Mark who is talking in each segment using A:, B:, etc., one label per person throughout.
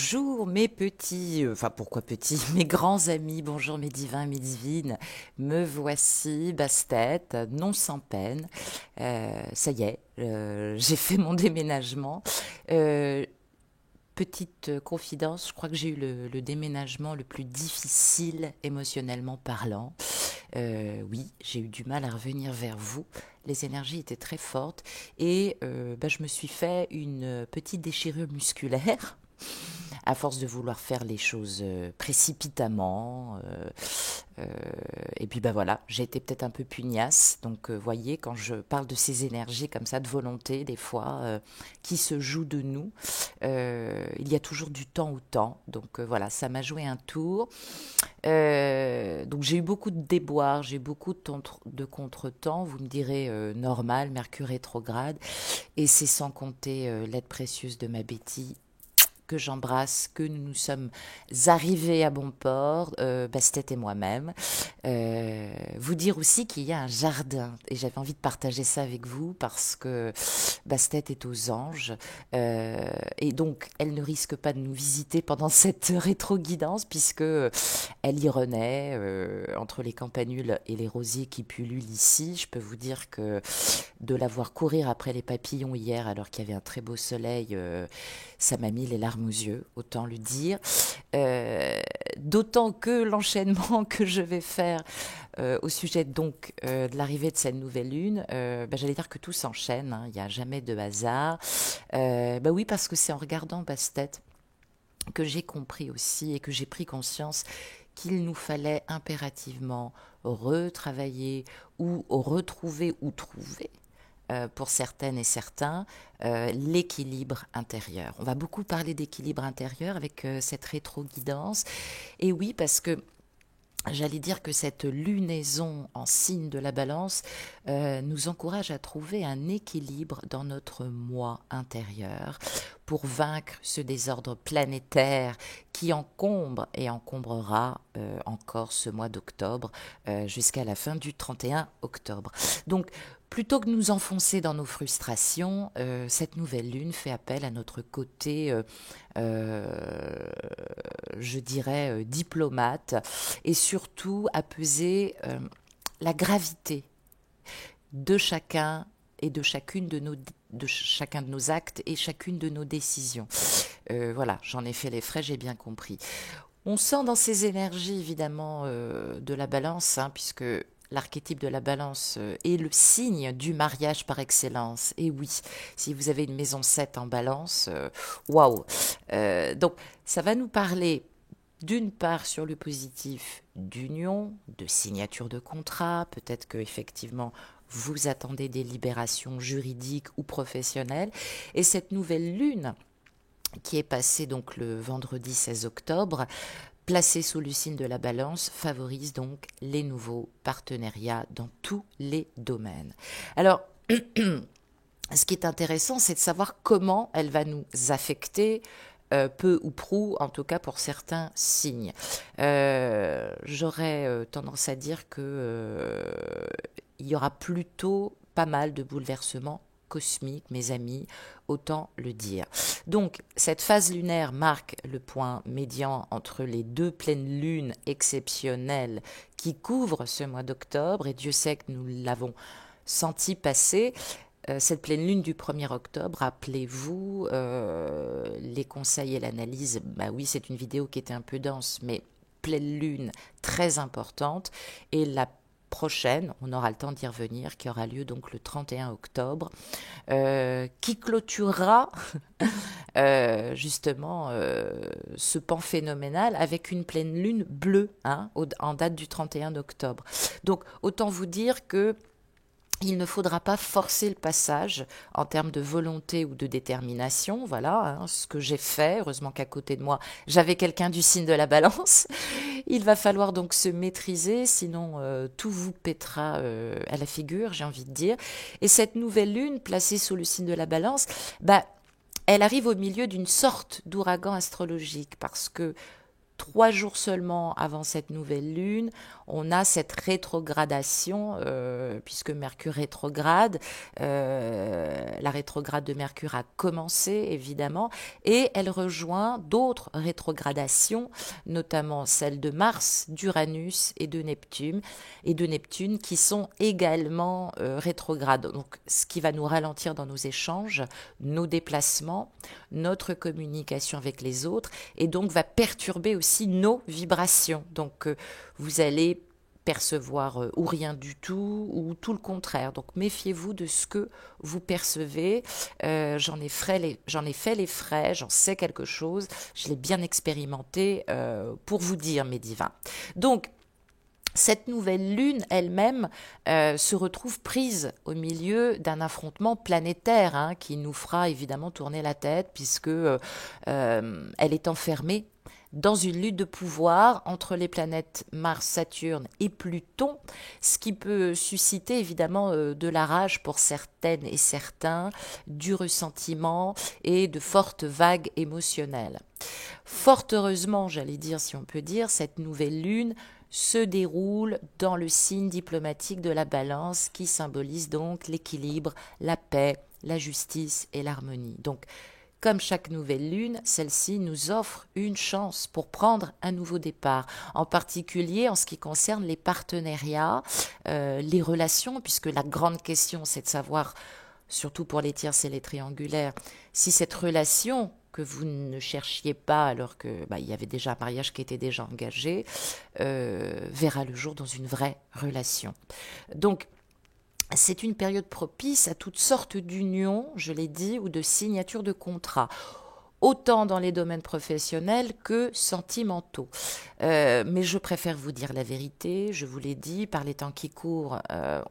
A: Bonjour mes petits, enfin pourquoi petits, mes grands amis, bonjour mes divins, mes divines, me voici, Bastet, non sans peine. Ça y est, j'ai fait mon déménagement. Euh, Petite confidence, je crois que j'ai eu le déménagement le plus difficile émotionnellement parlant. Oui, j'ai eu du mal à revenir vers vous. Les énergies étaient très fortes et je me suis fait une petite déchirure musculaire à force de vouloir faire les choses précipitamment. Euh, et puis voilà, j'ai été peut-être un peu pugnace. Donc voyez, quand je parle de ces énergies comme ça, de volonté, des fois, qui se jouent de nous, il y a toujours du temps au temps. Donc voilà, ça m'a joué un tour. Donc j'ai eu beaucoup de déboires, j'ai eu beaucoup de contretemps. Vous me direz normal, Mercure rétrograde. Et c'est sans compter l'aide précieuse de ma Betty que j'embrasse, que nous nous sommes arrivés à bon port, Bastet et moi-même. Vous dire aussi qu'il y a un jardin, et j'avais envie de partager ça avec vous parce que Bastet est aux anges, et donc elle ne risque pas de nous visiter pendant cette rétro-guidance puisque elle y renaît entre les campanules et les rosiers qui pullulent ici. Je peux vous dire que de la voir courir après les papillons hier alors qu'il y avait un très beau soleil, ça m'a mis les larmes aux yeux, autant le dire. D'autant que l'enchaînement que je vais faire au sujet donc de l'arrivée de cette nouvelle lune, j'allais dire que tout s'enchaîne, hein, il n'y a jamais de hasard. Oui, parce que c'est en regardant Bastet que j'ai compris aussi et que j'ai pris conscience qu'il nous fallait impérativement retravailler ou retrouver ou trouver pour certaines et certains, l'équilibre intérieur. On va beaucoup parler d'équilibre intérieur avec cette rétro-guidance. Et oui, parce que j'allais dire que cette lunaison en signe de la balance nous encourage à trouver un équilibre dans notre moi intérieur pour vaincre ce désordre planétaire qui encombre et encombrera encore ce mois d'octobre jusqu'à la fin du 31 octobre. Donc, plutôt que de nous enfoncer dans nos frustrations, cette nouvelle lune fait appel à notre côté, je dirais, diplomate, et surtout à peser la gravité de chacun et de chacune de chacun de nos actes et chacune de nos décisions. Voilà, j'en ai fait les frais, j'ai bien compris. On sent dans ces énergies évidemment de la balance, hein, puisque l'archétype de la balance est le signe du mariage par excellence. Et oui, si vous avez une maison 7 en balance, waouh. Donc ça va nous parler d'une part sur le positif d'union, de signature de contrat, peut-être que effectivement vous attendez des libérations juridiques ou professionnelles, et cette nouvelle lune qui est passée donc le vendredi 16 octobre, placée sous le signe de la balance, favorise donc les nouveaux partenariats dans tous les domaines. Alors, ce qui est intéressant, c'est de savoir comment elle va nous affecter, peu ou prou, en tout cas pour certains signes. J'aurais tendance à dire que il y aura plutôt pas mal de bouleversements cosmiques, mes amis, autant le dire. Donc, cette phase lunaire marque le point médian entre les deux pleines lunes exceptionnelles qui couvrent ce mois d'octobre, et Dieu sait que nous l'avons senti passer. Cette pleine lune du 1er octobre, rappelez-vous, les conseils et l'analyse, oui, c'est une vidéo qui était un peu dense, mais pleine lune très importante, et la prochaine, on aura le temps d'y revenir, qui aura lieu donc le 31 octobre, qui clôturera justement ce pan phénoménal avec une pleine lune bleue, hein, en date du 31 octobre. Donc autant vous dire que il ne faudra pas forcer le passage en termes de volonté ou de détermination, voilà, hein, ce que j'ai fait. Heureusement qu'à côté de moi, j'avais quelqu'un du signe de la balance. Il va falloir donc se maîtriser, sinon tout vous pètera à la figure, j'ai envie de dire. Et cette nouvelle lune, placée sous le signe de la balance, elle arrive au milieu d'une sorte d'ouragan astrologique, parce que 3 jours seulement avant cette nouvelle lune, on a cette rétrogradation, puisque Mercure rétrograde. La rétrograde de Mercure a commencé, évidemment, et elle rejoint d'autres rétrogradations, notamment celle de Mars, d'Uranus et de Neptune, qui sont également rétrogrades. Donc, ce qui va nous ralentir dans nos échanges, nos déplacements, notre communication avec les autres, et donc va perturber aussi nos vibrations. Donc, vous allez percevoir ou rien du tout ou tout le contraire. Donc méfiez-vous de ce que vous percevez. J'en ai fait les frais, j'en sais quelque chose, je l'ai bien expérimenté pour vous dire, mes divins. Donc cette nouvelle lune elle-même se retrouve prise au milieu d'un affrontement planétaire qui nous fera évidemment tourner la tête puisque elle est enfermée dans une lutte de pouvoir entre les planètes Mars, Saturne et Pluton, ce qui peut susciter évidemment de la rage pour certaines et certains, du ressentiment et de fortes vagues émotionnelles. Fort heureusement, j'allais dire si on peut dire, cette nouvelle lune se déroule dans le signe diplomatique de la Balance qui symbolise donc l'équilibre, la paix, la justice et l'harmonie. Donc, comme chaque nouvelle lune, celle-ci nous offre une chance pour prendre un nouveau départ, en particulier en ce qui concerne les partenariats, les relations, puisque la grande question c'est de savoir, surtout pour les tierces et les triangulaires, si cette relation que vous ne cherchiez pas alors que il y avait déjà un mariage qui était déjà engagé, verra le jour dans une vraie relation. Donc, c'est une période propice à toutes sortes d'unions, je l'ai dit, ou de signatures de contrats, autant dans les domaines professionnels que sentimentaux. Mais je préfère vous dire la vérité, je vous l'ai dit, par les temps qui courent,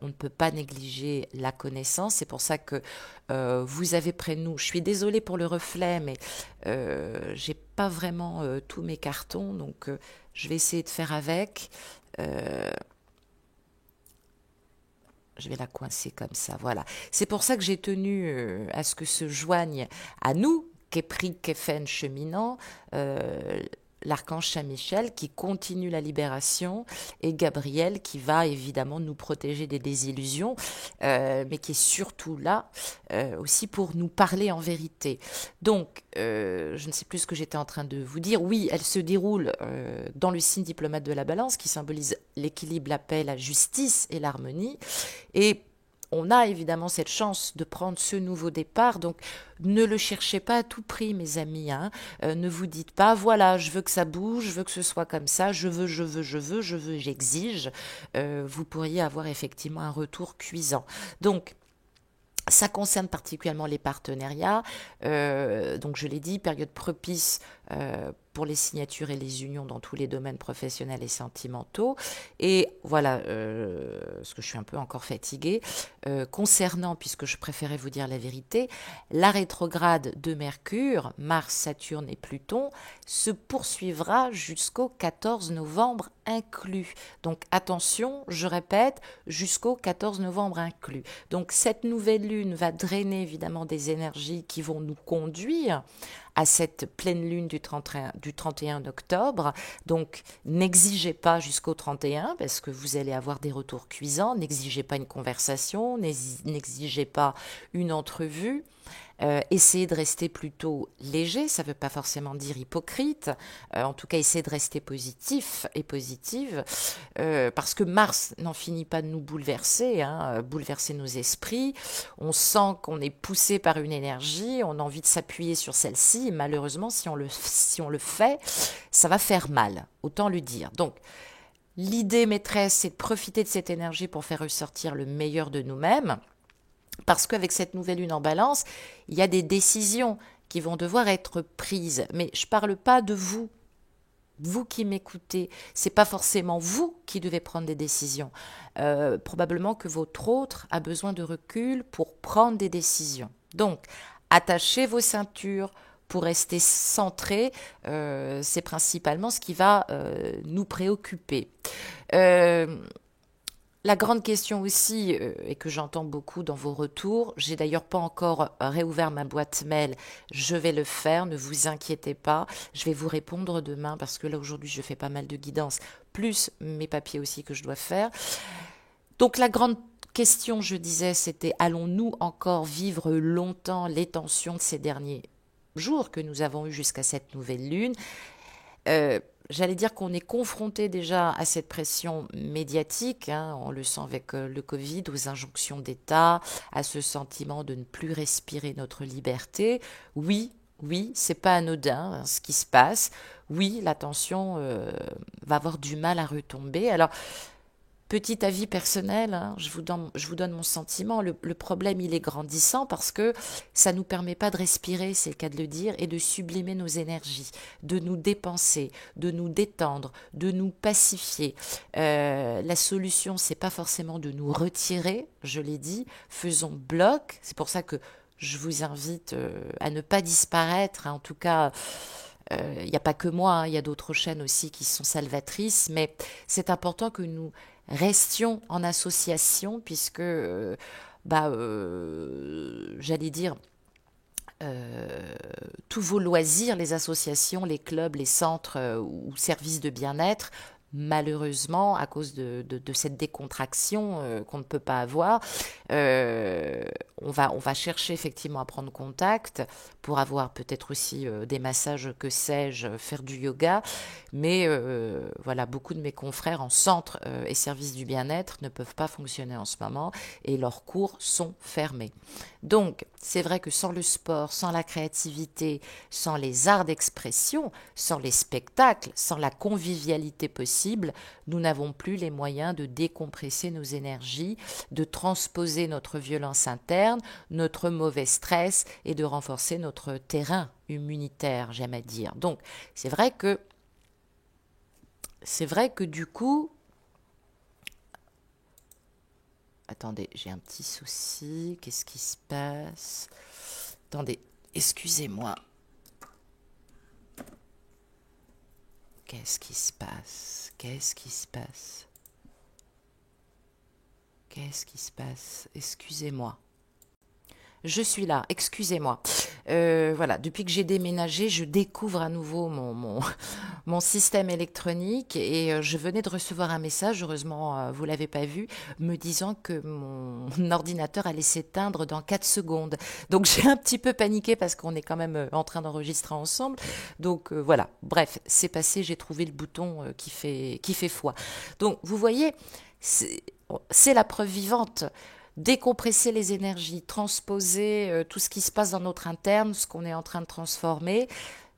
A: on ne peut pas négliger la connaissance, c'est pour ça que vous avez près de nous, je suis désolée pour le reflet, mais j'ai pas vraiment tous mes cartons, donc je vais essayer de faire avec. Je vais la coincer comme ça, voilà. C'est pour ça que j'ai tenu à ce que se joignent à nous, Képri, Képhen, cheminant, l'archange Saint-Michel qui continue la libération et Gabriel qui va évidemment nous protéger des désillusions, mais qui est surtout là aussi pour nous parler en vérité. Donc, je ne sais plus ce que j'étais en train de vous dire. Oui, elle se déroule dans le signe diplomate de la Balance qui symbolise l'équilibre, la paix, la justice et l'harmonie. Et on a évidemment cette chance de prendre ce nouveau départ, donc ne le cherchez pas à tout prix, mes amis. Ne vous dites pas, voilà, je veux que ça bouge, je veux que ce soit comme ça, je veux, j'exige. Vous pourriez avoir effectivement un retour cuisant. Donc, ça concerne particulièrement les partenariats. Donc, je l'ai dit, période propice pour les signatures et les unions dans tous les domaines professionnels et sentimentaux. Et voilà, parce que je suis un peu encore fatiguée, concernant, puisque je préférais vous dire la vérité, la rétrograde de Mercure, Mars, Saturne et Pluton se poursuivra jusqu'au 14 novembre inclus. Donc attention, je répète, jusqu'au 14 novembre inclus. Donc cette nouvelle lune va drainer évidemment des énergies qui vont nous conduire à cette pleine lune du 31 octobre. Donc, n'exigez pas jusqu'au 31 parce que vous allez avoir des retours cuisants. N'exigez pas une conversation, n'exigez pas une entrevue. Essayez de rester plutôt léger, ça ne veut pas forcément dire hypocrite, en tout cas essayez de rester positif et positive, parce que Mars n'en finit pas de nous bouleverser, bouleverser nos esprits, on sent qu'on est poussé par une énergie, on a envie de s'appuyer sur celle-ci, et malheureusement si on le fait, ça va faire mal, autant le dire. Donc, l'idée maîtresse, c'est de profiter de cette énergie pour faire ressortir le meilleur de nous-mêmes, parce qu'avec cette nouvelle lune en Balance, il y a des décisions qui vont devoir être prises. Mais je ne parle pas de vous. Vous qui m'écoutez, ce n'est pas forcément vous qui devez prendre des décisions. Probablement que votre autre a besoin de recul pour prendre des décisions. Donc, attachez vos ceintures pour rester centrés. C'est principalement ce qui va nous préoccuper. La grande question aussi, et que j'entends beaucoup dans vos retours, j'ai d'ailleurs pas encore réouvert ma boîte mail, je vais le faire, ne vous inquiétez pas, je vais vous répondre demain parce que là aujourd'hui je fais pas mal de guidance, plus mes papiers aussi que je dois faire. Donc la grande question, je disais, c'était allons-nous encore vivre longtemps les tensions de ces derniers jours que nous avons eus jusqu'à cette nouvelle lune? Euh, J'allais dire qu'on est confronté déjà à cette pression médiatique, hein, on le sent avec le Covid, aux injonctions d'État, à ce sentiment de ne plus respirer notre liberté. Oui, oui, c'est pas anodin hein, ce qui se passe. Oui, la tension va avoir du mal à retomber. Alors, petit avis personnel, hein, je vous donne mon sentiment. Le problème, il est grandissant parce que ça nous permet pas de respirer, c'est le cas de le dire, et de sublimer nos énergies, de nous dépenser, de nous détendre, de nous pacifier. La solution, c'est pas forcément de nous retirer, je l'ai dit, faisons bloc. C'est pour ça que je vous invite à ne pas disparaître, hein, en tout cas. Il n'y a pas que moi, hein, il y a d'autres chaînes aussi qui sont salvatrices, mais c'est important que nous restions en association puisque, j'allais dire, euh, tous vos loisirs, les associations, les clubs, les centres ou services de bien-être, malheureusement, à cause de cette décontraction qu'on ne peut pas avoir, euh, on va chercher effectivement à prendre contact pour avoir peut-être aussi des massages, que sais-je, faire du yoga. Mais voilà, beaucoup de mes confrères en centre et services du bien-être ne peuvent pas fonctionner en ce moment et leurs cours sont fermés. Donc, c'est vrai que sans le sport, sans la créativité, sans les arts d'expression, sans les spectacles, sans la convivialité possible, nous n'avons plus les moyens de décompresser nos énergies, de transposer notre violence interne, notre mauvais stress et de renforcer notre terrain immunitaire, j'aime à dire. Donc, c'est vrai que du coup, attendez, j'ai un petit souci. Qu'est-ce qui se passe? Attendez, excusez-moi. Qu'est-ce qui se passe? Qu'est-ce qui se passe? Qu'est-ce qui se passe? Excusez-moi. Je suis là, excusez-moi. Voilà, depuis que j'ai déménagé, je découvre à nouveau mon système électronique et je venais de recevoir un message, heureusement vous l'avez pas vu, me disant que mon ordinateur allait s'éteindre dans 4 secondes. Donc j'ai un petit peu paniqué parce qu'on est quand même en train d'enregistrer ensemble. Donc voilà, bref, c'est passé, j'ai trouvé le bouton qui fait foi. Donc vous voyez, c'est c'est la preuve vivante décompresser les énergies, transposer tout ce qui se passe dans notre interne, ce qu'on est en train de transformer.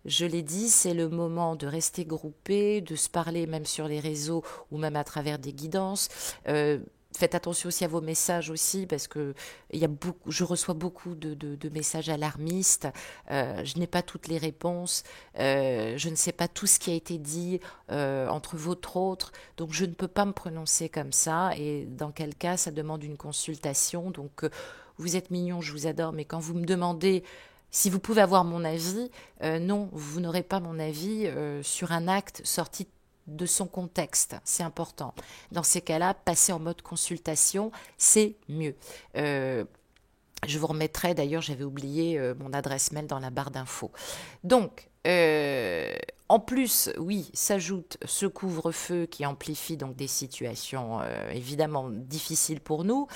A: Je l'ai dit, c'est le moment de rester groupé, de se parler même sur les réseaux ou même à travers des guidances. Euh, Faites attention aussi à vos messages aussi parce que je reçois beaucoup de messages alarmistes. Je n'ai pas toutes les réponses. Je ne sais pas tout ce qui a été dit entre votre autres. Donc je ne peux pas me prononcer comme ça. Et dans quel cas ça demande une consultation. Donc vous êtes mignon, je vous adore, mais quand vous me demandez si vous pouvez avoir mon avis, non, vous n'aurez pas mon avis sur un acte sorti de son contexte. C'est important. Dans ces cas-là, passer en mode consultation, c'est mieux. Euh, je vous remettrai, d'ailleurs, j'avais oublié mon adresse mail dans la barre d'infos. Donc, en plus, oui, s'ajoute ce couvre-feu qui amplifie donc des situations évidemment difficiles pour nous,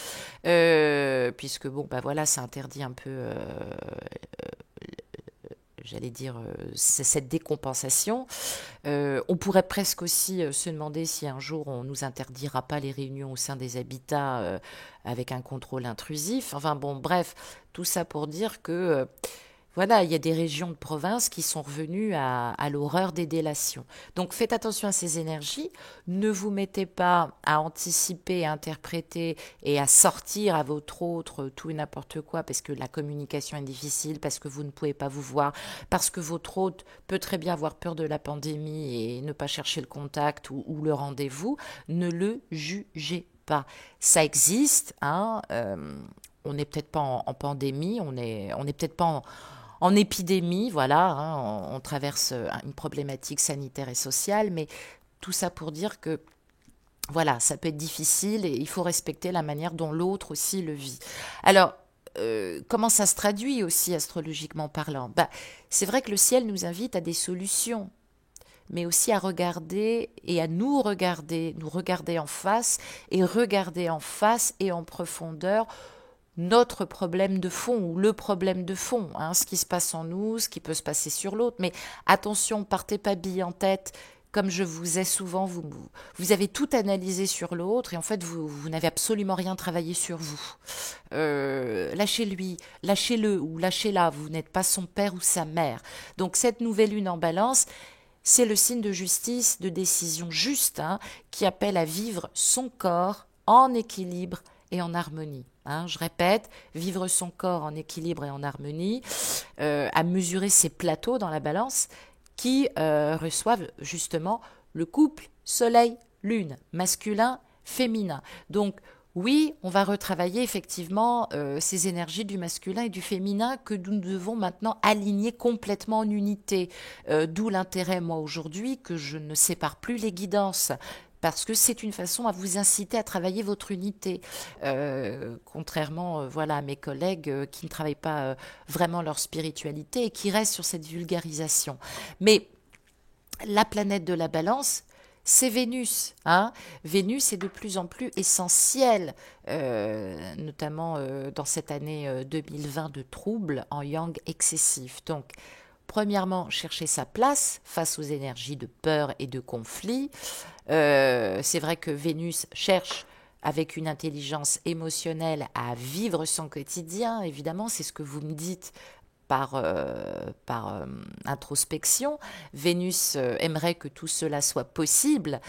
A: puisque bon, bah voilà, ça interdit un peu j'allais dire, cette décompensation. On pourrait presque aussi se demander si un jour on nous interdira pas les réunions au sein des habitats avec un contrôle intrusif. Enfin bon, bref, tout ça pour dire que voilà, il y a des régions de province qui sont revenues à l'horreur des délations. Donc faites attention à ces énergies, ne vous mettez pas à anticiper, à interpréter et à sortir à votre autre tout et n'importe quoi parce que la communication est difficile, parce que vous ne pouvez pas vous voir, parce que votre hôte peut très bien avoir peur de la pandémie et ne pas chercher le contact ou le rendez-vous. Ne le jugez pas. Ça existe, hein. On n'est peut-être pas en pandémie, on n'est peut-être pas en épidémie, voilà, hein, on traverse une problématique sanitaire et sociale, mais tout ça pour dire que Voilà, ça peut être difficile et il faut respecter la manière dont l'autre aussi le vit. Alors, comment ça se traduit aussi astrologiquement parlant? Bah, c'est vrai que le ciel nous invite à des solutions, mais aussi à regarder et à nous regarder en face et en profondeur notre problème de fond ou le problème de fond, hein, ce qui se passe en nous, ce qui peut se passer sur l'autre. Mais attention, partez pas bille en tête. Comme je vous ai souvent, vous avez tout analysé sur l'autre et en fait vous n'avez absolument rien travaillé sur vous. Lâchez-lui, lâchez-le ou lâchez-la, vous n'êtes pas son père ou sa mère. Donc cette nouvelle lune en balance, c'est le signe de justice, de décision juste, hein, qui appelle à vivre son corps en équilibre et en harmonie. Hein, je répète, vivre son corps en équilibre et en harmonie, à mesurer ses plateaux dans la balance qui reçoivent justement le couple soleil-lune, masculin, féminin. Donc oui, on va retravailler effectivement ces énergies du masculin et du féminin que nous devons maintenant aligner complètement en unité. D'où l'intérêt, moi, aujourd'hui, que je ne sépare plus les guidances parce que c'est une façon à vous inciter à travailler votre unité, contrairement voilà, à mes collègues qui ne travaillent pas vraiment leur spiritualité et qui restent sur cette vulgarisation. Mais la planète de la balance, c'est Vénus. Hein. Vénus est de plus en plus essentielle, notamment dans cette année 2020 de troubles en yang excessif. Donc, premièrement, chercher sa place face aux énergies de peur et de conflit. C'est vrai que Vénus cherche avec une intelligence émotionnelle à vivre son quotidien, évidemment, c'est ce que vous me dites par introspection. Vénus aimerait que tout cela soit possible,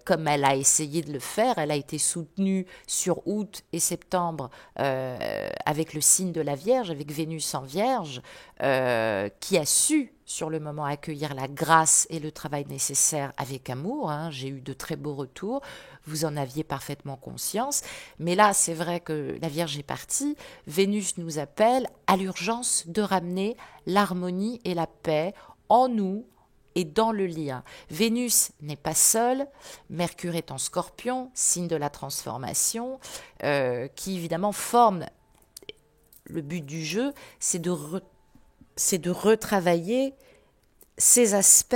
A: comme elle a essayé de le faire. Elle a été soutenue sur août et septembre avec le signe de la Vierge, avec Vénus en Vierge, qui a su sur le moment accueillir la grâce et le travail nécessaire avec amour. Hein. J'ai eu de très beaux retours, vous en aviez parfaitement conscience. Mais là, c'est vrai que la Vierge est partie. Vénus nous appelle à l'urgence de ramener l'harmonie et la paix en nous et dans le lien. Vénus n'est pas seule, Mercure est en Scorpion, signe de la transformation, qui évidemment forme. Le but du jeu, c'est de retravailler ces aspects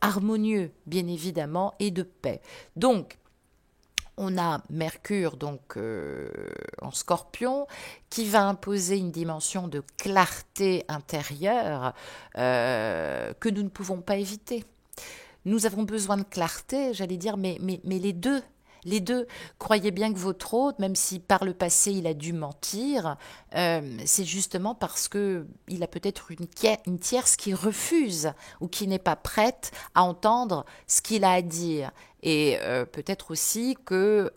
A: harmonieux, bien évidemment, et de paix. Donc, on a Mercure donc en Scorpion qui va imposer une dimension de clarté intérieure que nous ne pouvons pas éviter. Nous avons besoin de clarté, j'allais dire, mais les deux. Les deux, croyez bien que votre hôte, même si par le passé il a dû mentir, c'est justement parce que il a peut-être une tierce qui refuse ou qui n'est pas prête à entendre ce qu'il a à dire. Et peut-être aussi que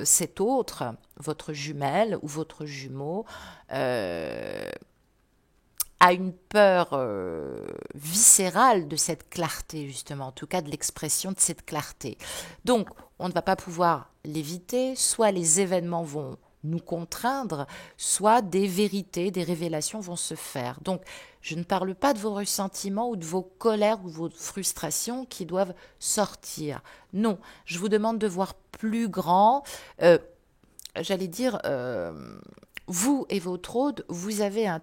A: cet autre, votre jumelle ou votre jumeau, a une peur viscérale de cette clarté, justement, en tout cas de l'expression de cette clarté. Donc, on ne va pas pouvoir l'éviter, soit les événements vont nous contraindre, soit des vérités, des révélations vont se faire. Donc, je ne parle pas de vos ressentiments ou de vos colères ou vos frustrations qui doivent sortir. Non, je vous demande de voir plus grand. J'allais dire, vous et votre hôte, vous avez un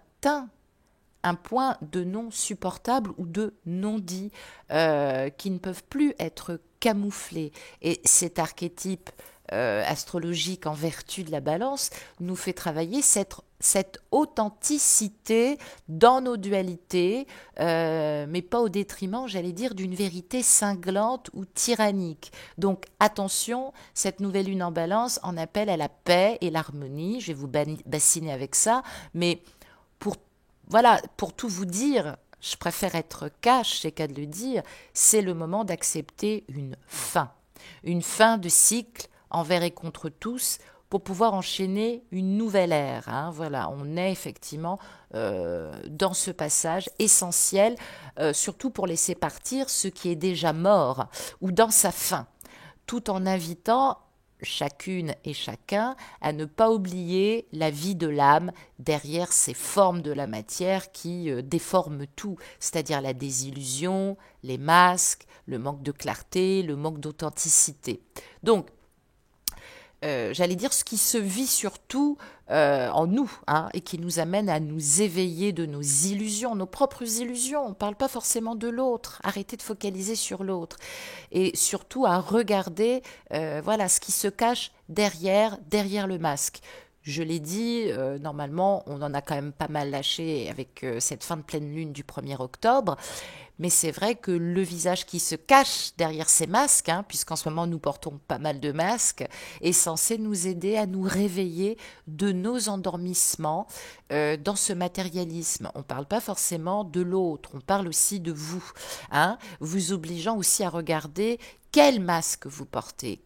A: point de non supportable ou de non-dit qui ne peuvent plus être camouflés. Et cet archétype astrologique en vertu de la balance nous fait travailler cette authenticité dans nos dualités, mais pas au détriment, j'allais dire, d'une vérité cinglante ou tyrannique. Donc attention, cette nouvelle lune en balance en appelle à la paix et l'harmonie. Je vais vous bassiner avec ça, mais pour tout vous dire, je préfère être cash, c'est qu'à de le dire, c'est le moment d'accepter une fin de cycle envers et contre tous pour pouvoir enchaîner une nouvelle ère. Hein. Voilà, on est effectivement dans ce passage essentiel, surtout pour laisser partir ce qui est déjà mort ou dans sa fin, tout en invitant chacune et chacun à ne pas oublier la vie de l'âme derrière ces formes de la matière qui déforment tout, c'est-à-dire la désillusion, les masques, le manque de clarté, le manque d'authenticité. Donc, j'allais dire, ce qui se vit surtout en nous, hein, et qui nous amène à nous éveiller de nos illusions, nos propres illusions. On ne parle pas forcément de l'autre. Arrêtez de focaliser sur l'autre. Et surtout à regarder voilà, ce qui se cache derrière le masque. Je l'ai dit, normalement, on en a quand même pas mal lâché avec cette fin de pleine lune du 1er octobre. Mais c'est vrai que le visage qui se cache derrière ces masques, hein, puisqu'en ce moment nous portons pas mal de masques, est censé nous aider à nous réveiller de nos endormissements dans ce matérialisme. On ne parle pas forcément de l'autre, on parle aussi de vous, hein, vous obligeant aussi à regarder quel masque vous portez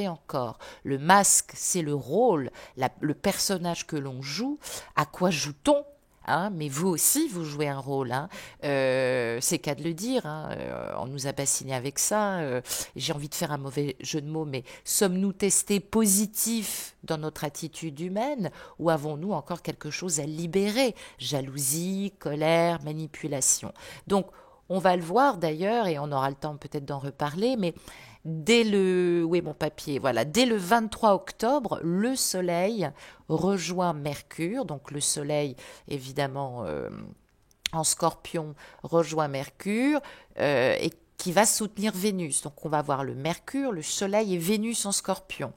A: encore. Le masque, c'est le rôle, le personnage que l'on joue. À quoi joue-t-on? Hein, mais vous aussi, vous jouez un rôle. Hein. C'est qu'à de le dire. Hein. On nous a bassiné avec ça. J'ai envie de faire un mauvais jeu de mots, mais sommes-nous testés positifs dans notre attitude humaine ou avons-nous encore quelque chose à libérer? Jalousie, colère, manipulation. Donc, on va le voir d'ailleurs, et on aura le temps peut-être d'en reparler, mais où est mon papier? Voilà, dès le 23 octobre, le Soleil rejoint Mercure, donc le Soleil évidemment en Scorpion rejoint Mercure et qui va soutenir Vénus. Donc on va voir le Mercure, le Soleil et Vénus en Scorpion.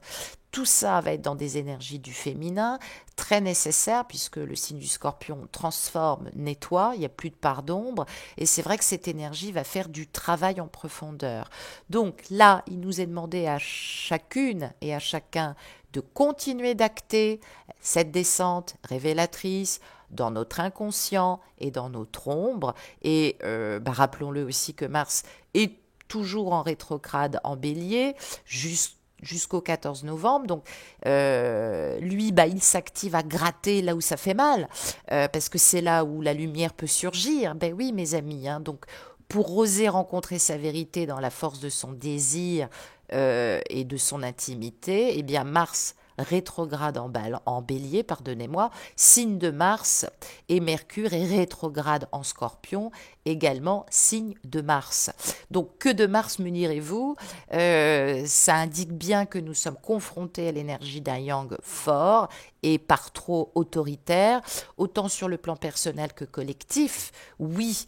A: Tout ça va être dans des énergies du féminin, très nécessaires puisque le signe du Scorpion transforme, nettoie, il n'y a plus de part d'ombre et c'est vrai que cette énergie va faire du travail en profondeur. Donc là, il nous est demandé à chacune et à chacun de continuer d'acter cette descente révélatrice dans notre inconscient et dans notre ombre. Et rappelons-le aussi que Mars est toujours en rétrograde en Bélier jusqu'au 14 novembre. Donc, lui, il s'active à gratter là où ça fait mal, parce que c'est là où la lumière peut surgir. Ben oui, mes amis. Hein, donc, pour oser rencontrer sa vérité dans la force de son désir et de son intimité, eh bien, Mars rétrograde en Bélier, pardonnez-moi, signe de Mars, et Mercure est rétrograde en Scorpion, également signe de Mars. Donc que de Mars me direz-vous? Ça indique bien que nous sommes confrontés à l'énergie d'un yang fort et par trop autoritaire, autant sur le plan personnel que collectif. Oui,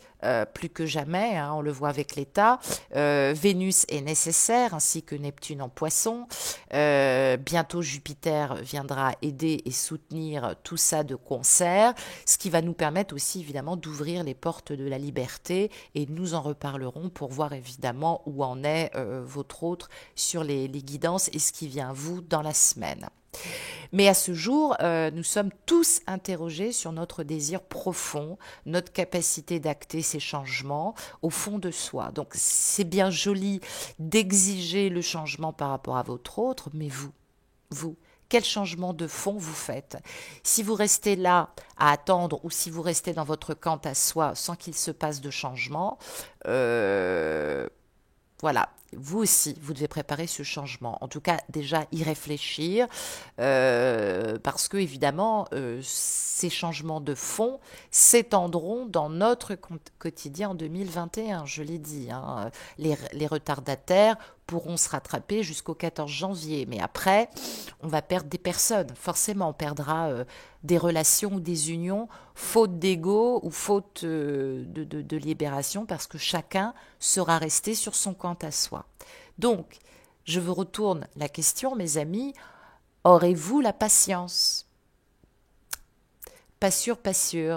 A: plus que jamais, hein, on le voit avec l'État. Vénus est nécessaire, ainsi que Neptune en Poisson. Bientôt Jupiter viendra aider et soutenir tout ça de concert, ce qui va nous permettre aussi évidemment d'ouvrir les portes de la liberté, et nous en reparlerons pour voir évidemment où en est votre autre sur les guidances et ce qui vient à vous dans la semaine. Mais à ce jour, nous sommes tous interrogés sur notre désir profond, notre capacité d'acter ces changements au fond de soi. Donc c'est bien joli d'exiger le changement par rapport à votre autre, mais vous, quel changement de fond vous faites? Si vous restez là à attendre ou si vous restez dans votre quant à soi sans qu'il se passe de changement, voilà, vous aussi, vous devez préparer ce changement. En tout cas, déjà y réfléchir, parce que évidemment, ces changements de fond s'étendront dans notre quotidien en 2021. Je l'ai dit, hein, les retardataires pourront se rattraper jusqu'au 14 janvier. Mais après, on va perdre des personnes. Forcément, on perdra des relations ou des unions, faute d'ego ou faute de libération, parce que chacun sera resté sur son quant à soi. Donc, je vous retourne la question, mes amis, aurez-vous la patience? Pas sûr,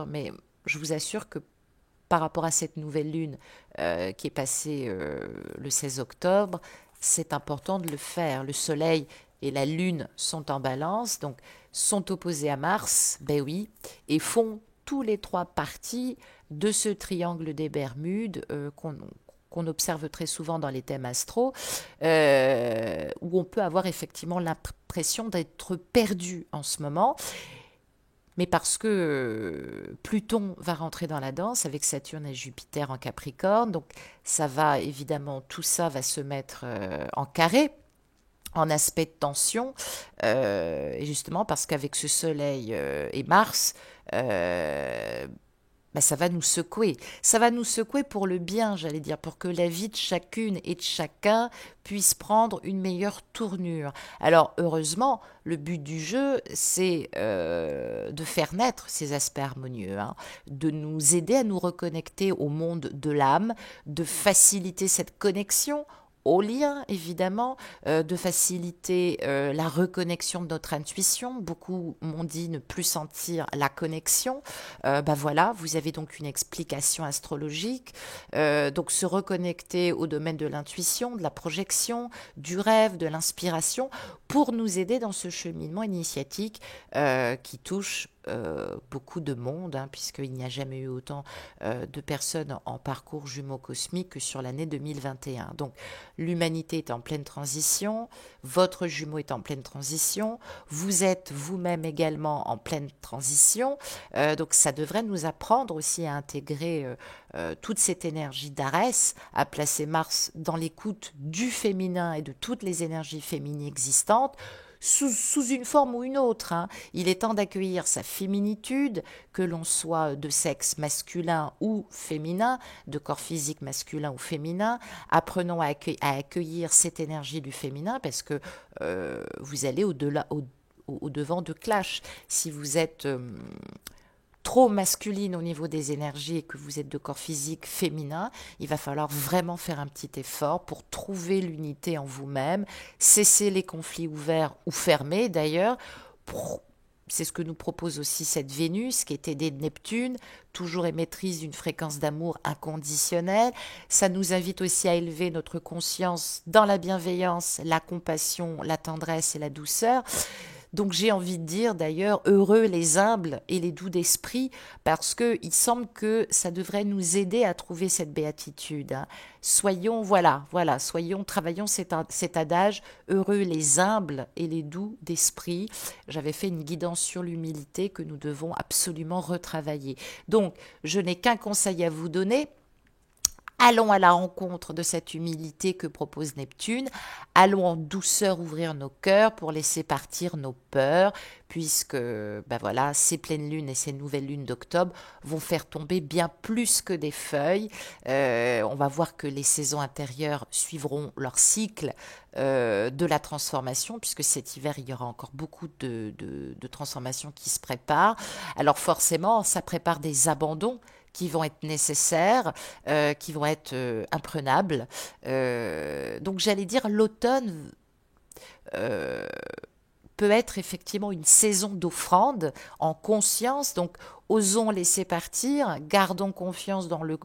A: mais je vous assure que par rapport à cette nouvelle lune qui est passée le 16 octobre, c'est important de le faire. Le soleil et la lune sont en balance, donc sont opposés à Mars, ben oui, et font tous les trois parties de ce triangle des Bermudes qu'on observe très souvent dans les thèmes astro, où on peut avoir effectivement l'impression d'être perdu en ce moment. Mais parce que Pluton va rentrer dans la danse avec Saturne et Jupiter en Capricorne, donc ça va évidemment, tout ça va se mettre en carré, en aspect de tension, et justement parce qu'avec ce Soleil et Mars, bah, ça va nous secouer. Ça va nous secouer pour le bien, j'allais dire, pour que la vie de chacune et de chacun puisse prendre une meilleure tournure. Alors, heureusement, le but du jeu, c'est de faire naître ces aspects harmonieux, hein, de nous aider à nous reconnecter au monde de l'âme, de faciliter cette connexion au lien, évidemment, de faciliter la reconnexion de notre intuition. Beaucoup m'ont dit ne plus sentir la connexion. Bah voilà, vous avez donc une explication astrologique. Donc se reconnecter au domaine de l'intuition, de la projection, du rêve, de l'inspiration, pour nous aider dans ce cheminement initiatique qui touche beaucoup de monde, hein, puisqu'il n'y a jamais eu autant de personnes en parcours jumeaux cosmiques que sur l'année 2021. Donc l'humanité est en pleine transition, votre jumeau est en pleine transition, vous êtes vous-même également en pleine transition, donc ça devrait nous apprendre aussi à intégrer toute cette énergie d'Arès, à placer Mars dans l'écoute du féminin et de toutes les énergies féminines existantes, sous une forme ou une autre, hein. Il est temps d'accueillir sa féminitude, que l'on soit de sexe masculin ou féminin, de corps physique masculin ou féminin. Apprenons à accueillir cette énergie du féminin parce que vous allez au devant de clash. Si vous êtes trop masculine au niveau des énergies et que vous êtes de corps physique féminin, il va falloir vraiment faire un petit effort pour trouver l'unité en vous-même, cesser les conflits ouverts ou fermés d'ailleurs. C'est ce que nous propose aussi cette Vénus qui est aidée de Neptune, toujours émettrice d'une fréquence d'amour inconditionnelle. Ça nous invite aussi à élever notre conscience dans la bienveillance, la compassion, la tendresse et la douceur. Donc j'ai envie de dire d'ailleurs, heureux les humbles et les doux d'esprit, parce qu'il semble que ça devrait nous aider à trouver cette béatitude, hein. Soyons, travaillons cet adage, heureux les humbles et les doux d'esprit. J'avais fait une guidance sur l'humilité que nous devons absolument retravailler. Donc, je n'ai qu'un conseil à vous donner. Allons à la rencontre de cette humilité que propose Neptune. Allons en douceur ouvrir nos cœurs pour laisser partir nos peurs, puisque ces pleines lunes et ces nouvelles lunes d'octobre vont faire tomber bien plus que des feuilles. On va voir que les saisons intérieures suivront leur cycle de la transformation, puisque cet hiver, il y aura encore beaucoup de transformations qui se préparent. Alors forcément, ça prépare des abandons qui vont être nécessaires, qui vont être imprenables. Donc j'allais dire l'automne peut être effectivement une saison d'offrande en conscience. Donc osons laisser partir, gardons confiance dans le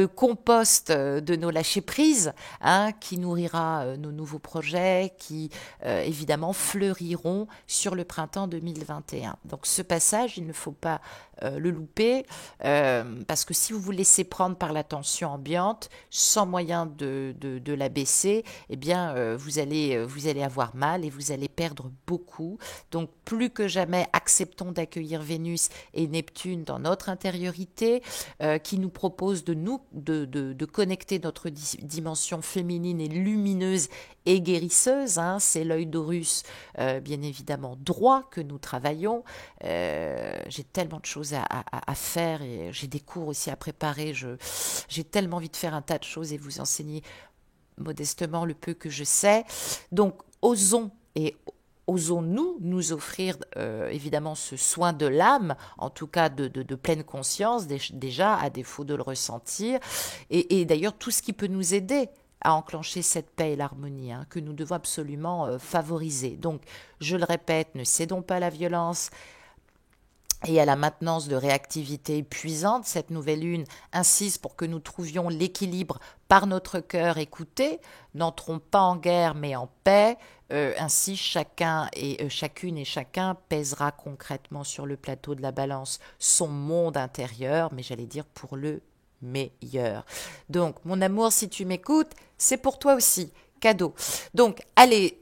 A: compost de nos lâcher prises, hein, qui nourrira nos nouveaux projets, qui évidemment fleuriront sur le printemps 2021. Donc ce passage, il ne faut pas le louper, parce que si vous vous laissez prendre par la tension ambiante, sans moyen de la baisser, eh bien vous allez avoir mal et vous allez perdre beaucoup. Donc plus que jamais, acceptons d'accueillir Vénus et Neptune dans notre intériorité, qui nous propose de connecter notre dimension féminine et lumineuse et guérisseuse, hein. C'est l'œil d'Horus, bien évidemment droit, que nous travaillons. J'ai tellement de choses à faire et j'ai des cours aussi à préparer. J'ai tellement envie de faire un tas de choses et vous enseigner modestement le peu que je sais. Donc osons-nous nous offrir évidemment ce soin de l'âme, en tout cas de pleine conscience déjà, à défaut de le ressentir, et d'ailleurs tout ce qui peut nous aider à enclencher cette paix et l'harmonie, hein, que nous devons absolument favoriser. Donc, je le répète, ne cédons pas à la violence et à la maintenance de réactivité épuisante. Cette nouvelle lune insiste pour que nous trouvions l'équilibre par notre cœur écouté. N'entrons pas en guerre mais en paix. Ainsi, chacune et chacun pèsera concrètement sur le plateau de la balance son monde intérieur, mais j'allais dire pour le meilleur. Donc, mon amour, si tu m'écoutes, c'est pour toi aussi. cadeau. Donc, allez,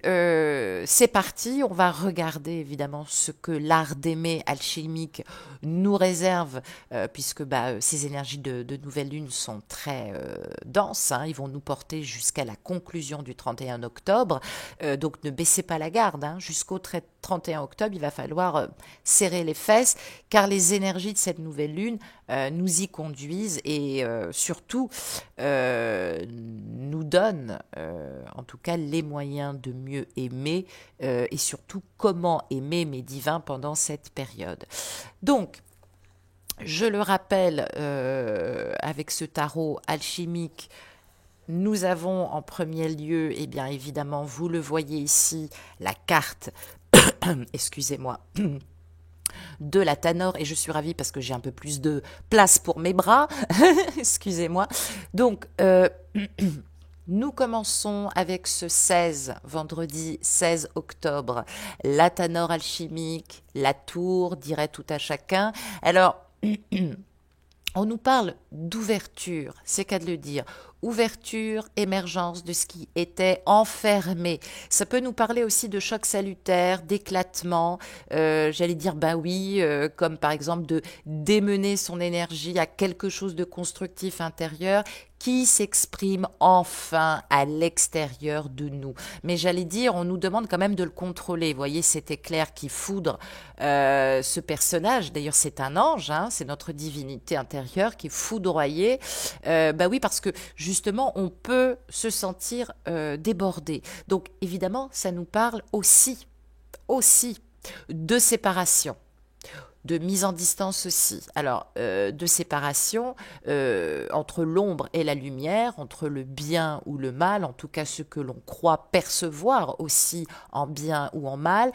A: c'est parti. On va regarder évidemment ce que l'art d'aimer alchimique nous réserve, puisque ces énergies de nouvelle lune sont très denses. Hein. Ils vont nous porter jusqu'à la conclusion du 31 octobre. Donc, ne baissez pas la garde. Hein. Jusqu'au 31 octobre, il va falloir serrer les fesses, car les énergies de cette nouvelle lune nous y conduisent et surtout nous donnent en tout cas les moyens de mieux aimer et surtout comment aimer mes divins pendant cette période. Donc, je le rappelle, avec ce tarot alchimique, nous avons en premier lieu, et bien évidemment, vous le voyez ici, la carte, excusez-moi, de la Tanor, et je suis ravie parce que j'ai un peu plus de place pour mes bras, excusez-moi. Donc, nous commençons avec ce 16, vendredi 16 octobre, la Tanor alchimique, la tour, dirait tout à chacun. Alors, on nous parle d'ouverture, c'est qu'à de le dire. Ouverture, émergence de ce qui était enfermé. Ça peut nous parler aussi de choc salutaire, d'éclatement, j'allais dire oui, comme par exemple de démener son énergie à quelque chose de constructif intérieur qui s'exprime enfin à l'extérieur de nous. Mais j'allais dire, on nous demande quand même de le contrôler. Vous voyez cet éclair qui foudre ce personnage. D'ailleurs, c'est un ange, hein, c'est notre divinité intérieure qui est foudroyée. Oui, parce que justement, on peut se sentir débordé. Donc, évidemment, ça nous parle aussi de séparation, de mise en distance aussi. Alors, de séparation entre l'ombre et la lumière, entre le bien ou le mal, en tout cas ce que l'on croit percevoir aussi en bien ou en mal.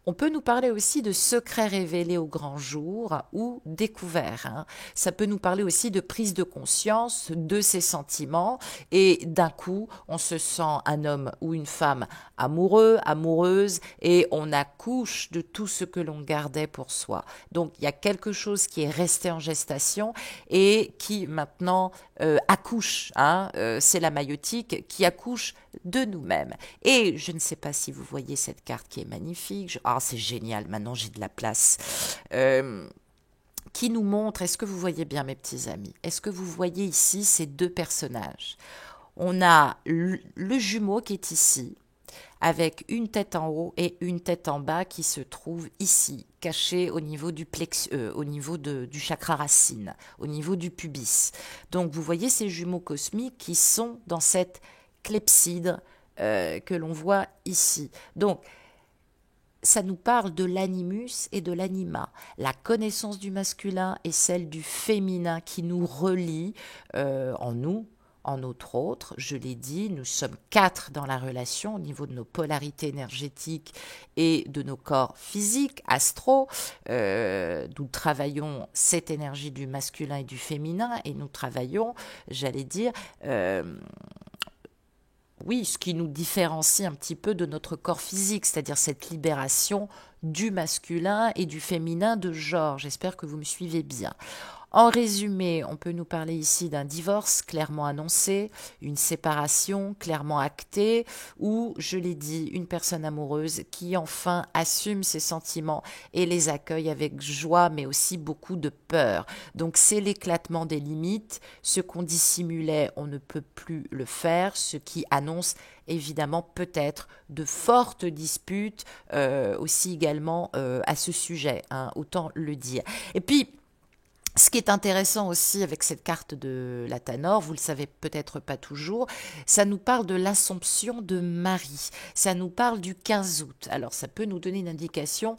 A: On peut nous parler aussi de secrets révélés au grand jour ou découverts. Hein. Ça peut nous parler aussi de prise de conscience de ses sentiments et d'un coup, on se sent un homme ou une femme amoureux, amoureuse et on accouche de tout ce que l'on gardait pour soi. Donc, il y a quelque chose qui est resté en gestation et qui maintenant accouche. Hein. C'est la maïotique qui accouche de nous-mêmes. Et je ne sais pas si vous voyez cette carte qui est magnifique. C'est génial, maintenant j'ai de la place. Qui nous montre, est-ce que vous voyez bien mes petits amis? Est-ce que vous voyez ici ces deux personnages? On a le jumeau qui est ici, avec une tête en haut et une tête en bas qui se trouve ici, cachée au niveau du au niveau du chakra racine, au niveau du pubis. Donc vous voyez ces jumeaux cosmiques qui sont dans cette clepsydre que l'on voit ici. Donc, ça nous parle de l'animus et de l'anima, la connaissance du masculin et celle du féminin qui nous relie en nous, en notre autre. Je l'ai dit, nous sommes 4 dans la relation au niveau de nos polarités énergétiques et de nos corps physiques, astro. Nous travaillons cette énergie du masculin et du féminin et nous travaillons, j'allais dire, oui, ce qui nous différencie un petit peu de notre corps physique, c'est-à-dire cette libération du masculin et du féminin de genre. J'espère que vous me suivez bien. En résumé, on peut nous parler ici d'un divorce clairement annoncé, une séparation clairement actée, ou, je l'ai dit, une personne amoureuse qui enfin assume ses sentiments et les accueille avec joie, mais aussi beaucoup de peur. Donc c'est l'éclatement des limites. Ce qu'on dissimulait, on ne peut plus le faire, ce qui annonce évidemment peut-être de fortes disputes aussi également à ce sujet, hein, autant le dire. Et puis, ce qui est intéressant aussi avec cette carte de la Tanor, vous le savez peut-être pas toujours, ça nous parle de l'Assomption de Marie, ça nous parle du 15 août. Alors ça peut nous donner une indication,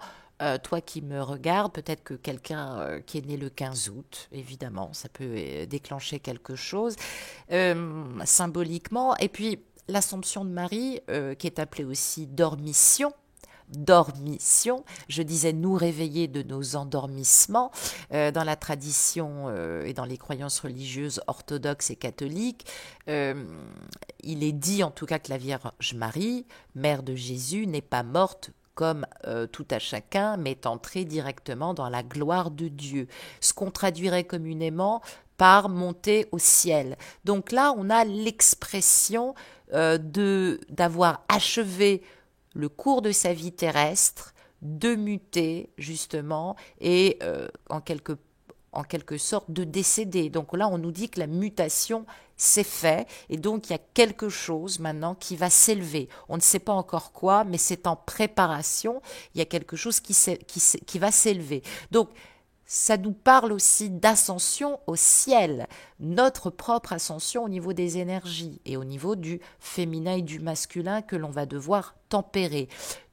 A: toi qui me regardes, peut-être que quelqu'un qui est né le 15 août, évidemment, ça peut déclencher quelque chose symboliquement. Et puis l'Assomption de Marie, qui est appelée aussi dormition, je disais nous réveiller de nos endormissements dans la tradition et dans les croyances religieuses orthodoxes et catholiques. Il est dit en tout cas que la Vierge Marie, mère de Jésus, n'est pas morte comme tout à chacun, mais est entrée directement dans la gloire de Dieu. Ce qu'on traduirait communément par monter au ciel. Donc là, on a l'expression d'avoir achevé le cours de sa vie terrestre, de muter justement et en quelque sorte de décéder. Donc là, on nous dit que la mutation s'est faite et donc il y a quelque chose maintenant qui va s'élever. On ne sait pas encore quoi, mais c'est en préparation. Il y a quelque chose qui va s'élever. Donc, ça nous parle aussi d'ascension au ciel, notre propre ascension au niveau des énergies et au niveau du féminin et du masculin que l'on va devoir tempérer.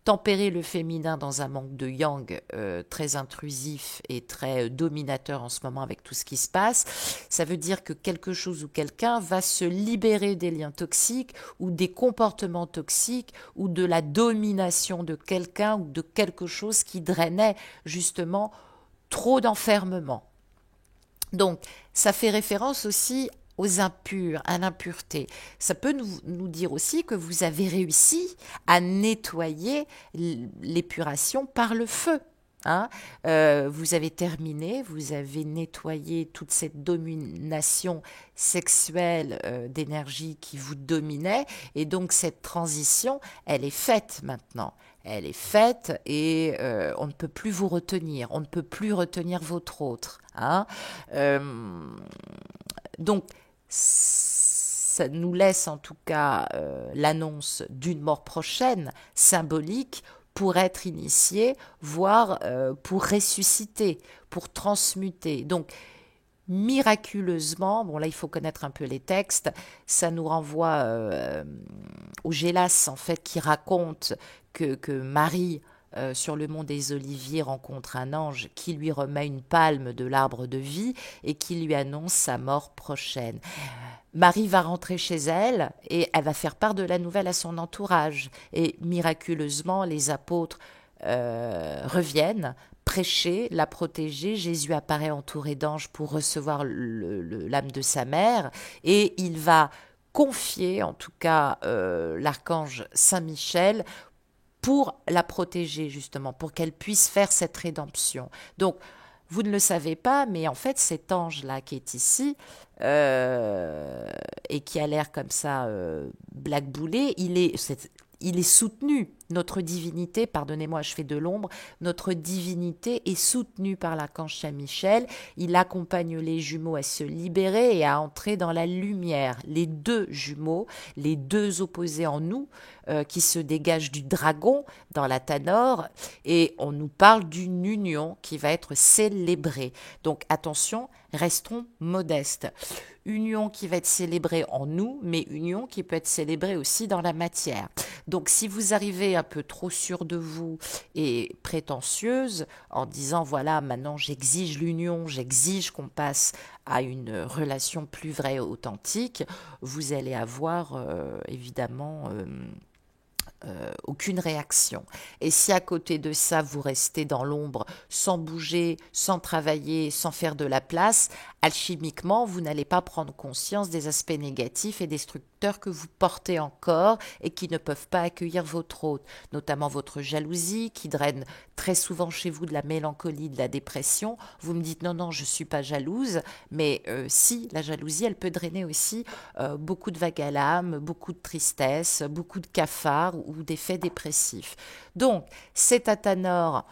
A: Tempérer le féminin dans un manque de yang très intrusif et très dominateur en ce moment avec tout ce qui se passe, ça veut dire que quelque chose ou quelqu'un va se libérer des liens toxiques ou des comportements toxiques ou de la domination de quelqu'un ou de quelque chose qui drainait justement trop d'enfermement. Donc, ça fait référence aussi aux impurs, à l'impureté. Ça peut nous dire aussi que vous avez réussi à nettoyer l'épuration par le feu. Hein, vous avez terminé, vous avez nettoyé toute cette domination sexuelle d'énergie qui vous dominait, et donc cette transition, elle est faite maintenant. Elle est faite et on ne peut plus vous retenir, on ne peut plus retenir votre autre. Hein. Donc, ça nous laisse en tout cas l'annonce d'une mort prochaine, symbolique, pour être initié, voire pour ressusciter, pour transmuter. Donc, miraculeusement, bon là il faut connaître un peu les textes, ça nous renvoie au Gélas en fait qui raconte que Marie sur le mont des Oliviers rencontre un ange qui lui remet une palme de l'arbre de vie et qui lui annonce sa mort prochaine. Marie va rentrer chez elle et elle va faire part de la nouvelle à son entourage. Et miraculeusement, les apôtres reviennent prêcher, la protéger. Jésus apparaît entouré d'anges pour recevoir l'âme de sa mère et il va confier, en tout cas, l'archange Saint-Michel pour la protéger justement, pour qu'elle puisse faire cette rédemption. Donc, vous ne le savez pas, mais en fait, cet ange-là qui est ici et qui a l'air comme ça blackboulé, il est soutenu. Notre divinité, pardonnez-moi, je fais de l'ombre, notre divinité est soutenue par l'archange Saint-Michel. Il accompagne les jumeaux à se libérer et à entrer dans la lumière. Les deux jumeaux, les deux opposés en nous, qui se dégagent du dragon dans la Tanor, et on nous parle d'une union qui va être célébrée. Donc attention, restons modestes. Union qui va être célébrée en nous, mais union qui peut être célébrée aussi dans la matière. Donc si vous arrivez un peu trop sûr de vous et prétentieuse en disant voilà, maintenant j'exige l'union, j'exige qu'on passe à une relation plus vraie, authentique, vous allez avoir évidemment aucune réaction. Et si à côté de ça, vous restez dans l'ombre, sans bouger, sans travailler, sans faire de la place, alchimiquement, vous n'allez pas prendre conscience des aspects négatifs et destructeurs que vous portez encore et qui ne peuvent pas accueillir votre hôte, notamment votre jalousie qui draine très souvent chez vous de la mélancolie, de la dépression. Vous me dites non, je ne suis pas jalouse, mais si, la jalousie, elle peut drainer aussi beaucoup de vagues à l'âme, beaucoup de tristesse, beaucoup de cafards ou d'effets dépressifs. Donc, cet Athanor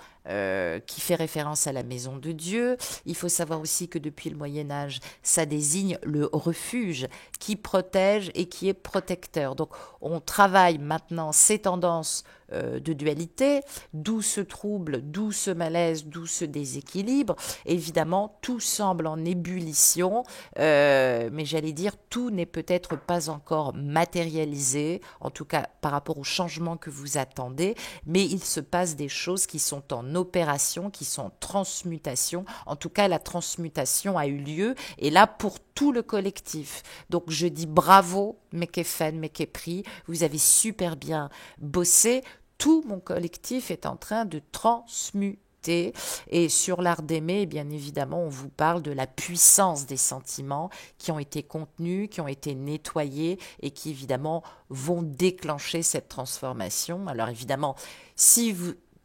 A: qui fait référence à la maison de Dieu. Il faut savoir aussi que depuis le Moyen-Âge, ça désigne le refuge qui protège et qui est protecteur. Donc, on travaille maintenant ces tendances de dualité, d'où ce trouble, d'où ce malaise, d'où ce déséquilibre. Évidemment, tout semble en ébullition, mais j'allais dire, tout n'est peut-être pas encore matérialisé, en tout cas par rapport au changement que vous attendez, mais il se passe des choses qui sont en opération, qui sont en transmutation. En tout cas, la transmutation a eu lieu, et là, pour tout le collectif. Donc, je dis bravo, Mekefen, Mekepri, vous avez super bien bossé. Tout mon collectif est en train de transmuter. Et sur l'art d'aimer, bien évidemment, on vous parle de la puissance des sentiments qui ont été contenus, qui ont été nettoyés et qui, évidemment, vont déclencher cette transformation. Alors, évidemment, si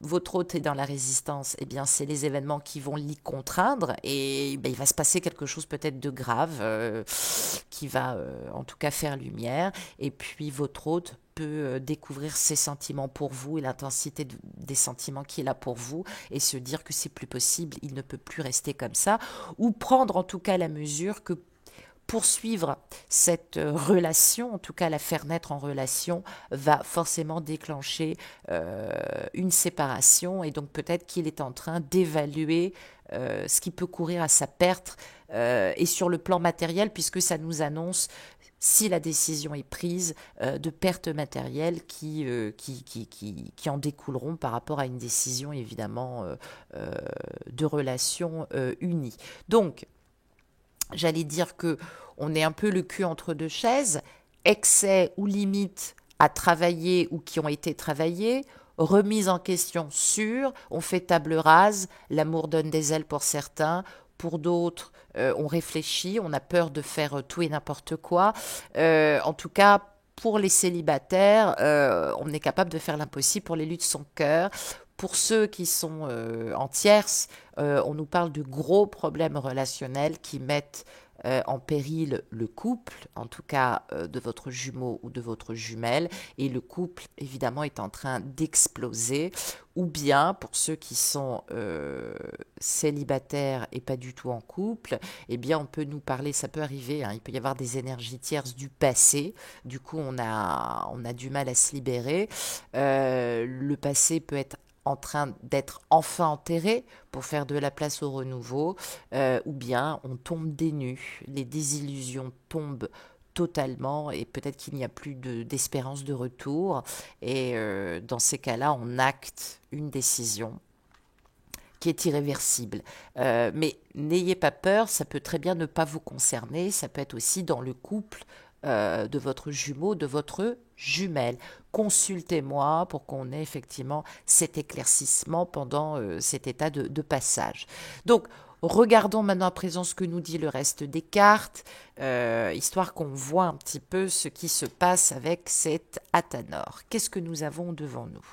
A: votre hôte est dans la résistance, eh bien, c'est les événements qui vont l'y contraindre et ben, il va se passer quelque chose peut-être de grave qui va en tout cas faire lumière. Et puis, votre hôte peut découvrir ses sentiments pour vous et l'intensité des sentiments qu'il a pour vous et se dire que c'est plus possible, il ne peut plus rester comme ça, ou prendre en tout cas la mesure que poursuivre cette relation, en tout cas la faire naître en relation, va forcément déclencher une séparation et donc peut-être qu'il est en train d'évaluer ce qui peut courir à sa perte et sur le plan matériel puisque ça nous annonce si la décision est prise de pertes matérielles qui en découleront par rapport à une décision évidemment de relation unie. Donc, j'allais dire que on est un peu le cul entre deux chaises, excès ou limites à travailler ou qui ont été travaillées, remise en question sûre, on fait table rase, l'amour donne des ailes pour certains, pour d'autres, on réfléchit, on a peur de faire tout et n'importe quoi. En tout cas, pour les célibataires, on est capable de faire l'impossible pour l'élu de son cœur. Pour ceux qui sont en tierce, on nous parle de gros problèmes relationnels qui mettent en péril le couple, en tout cas de votre jumeau ou de votre jumelle, et le couple évidemment est en train d'exploser, ou bien pour ceux qui sont célibataires et pas du tout en couple, eh bien on peut nous parler, ça peut arriver, hein, il peut y avoir des énergies tierces du passé, du coup on a du mal à se libérer, le passé peut être en train d'être enfin enterré pour faire de la place au renouveau, ou bien on tombe des nues, les désillusions tombent totalement et peut-être qu'il n'y a plus d'espérance de retour et dans ces cas-là on acte une décision qui est irréversible. Mais n'ayez pas peur, ça peut très bien ne pas vous concerner, ça peut être aussi dans le couple de votre jumeau, de votre jumelle. Consultez-moi pour qu'on ait effectivement cet éclaircissement pendant cet état de passage. Donc, regardons maintenant à présent ce que nous dit le reste des cartes, histoire qu'on voit un petit peu ce qui se passe avec cet Athanor. Qu'est-ce que nous avons devant nous?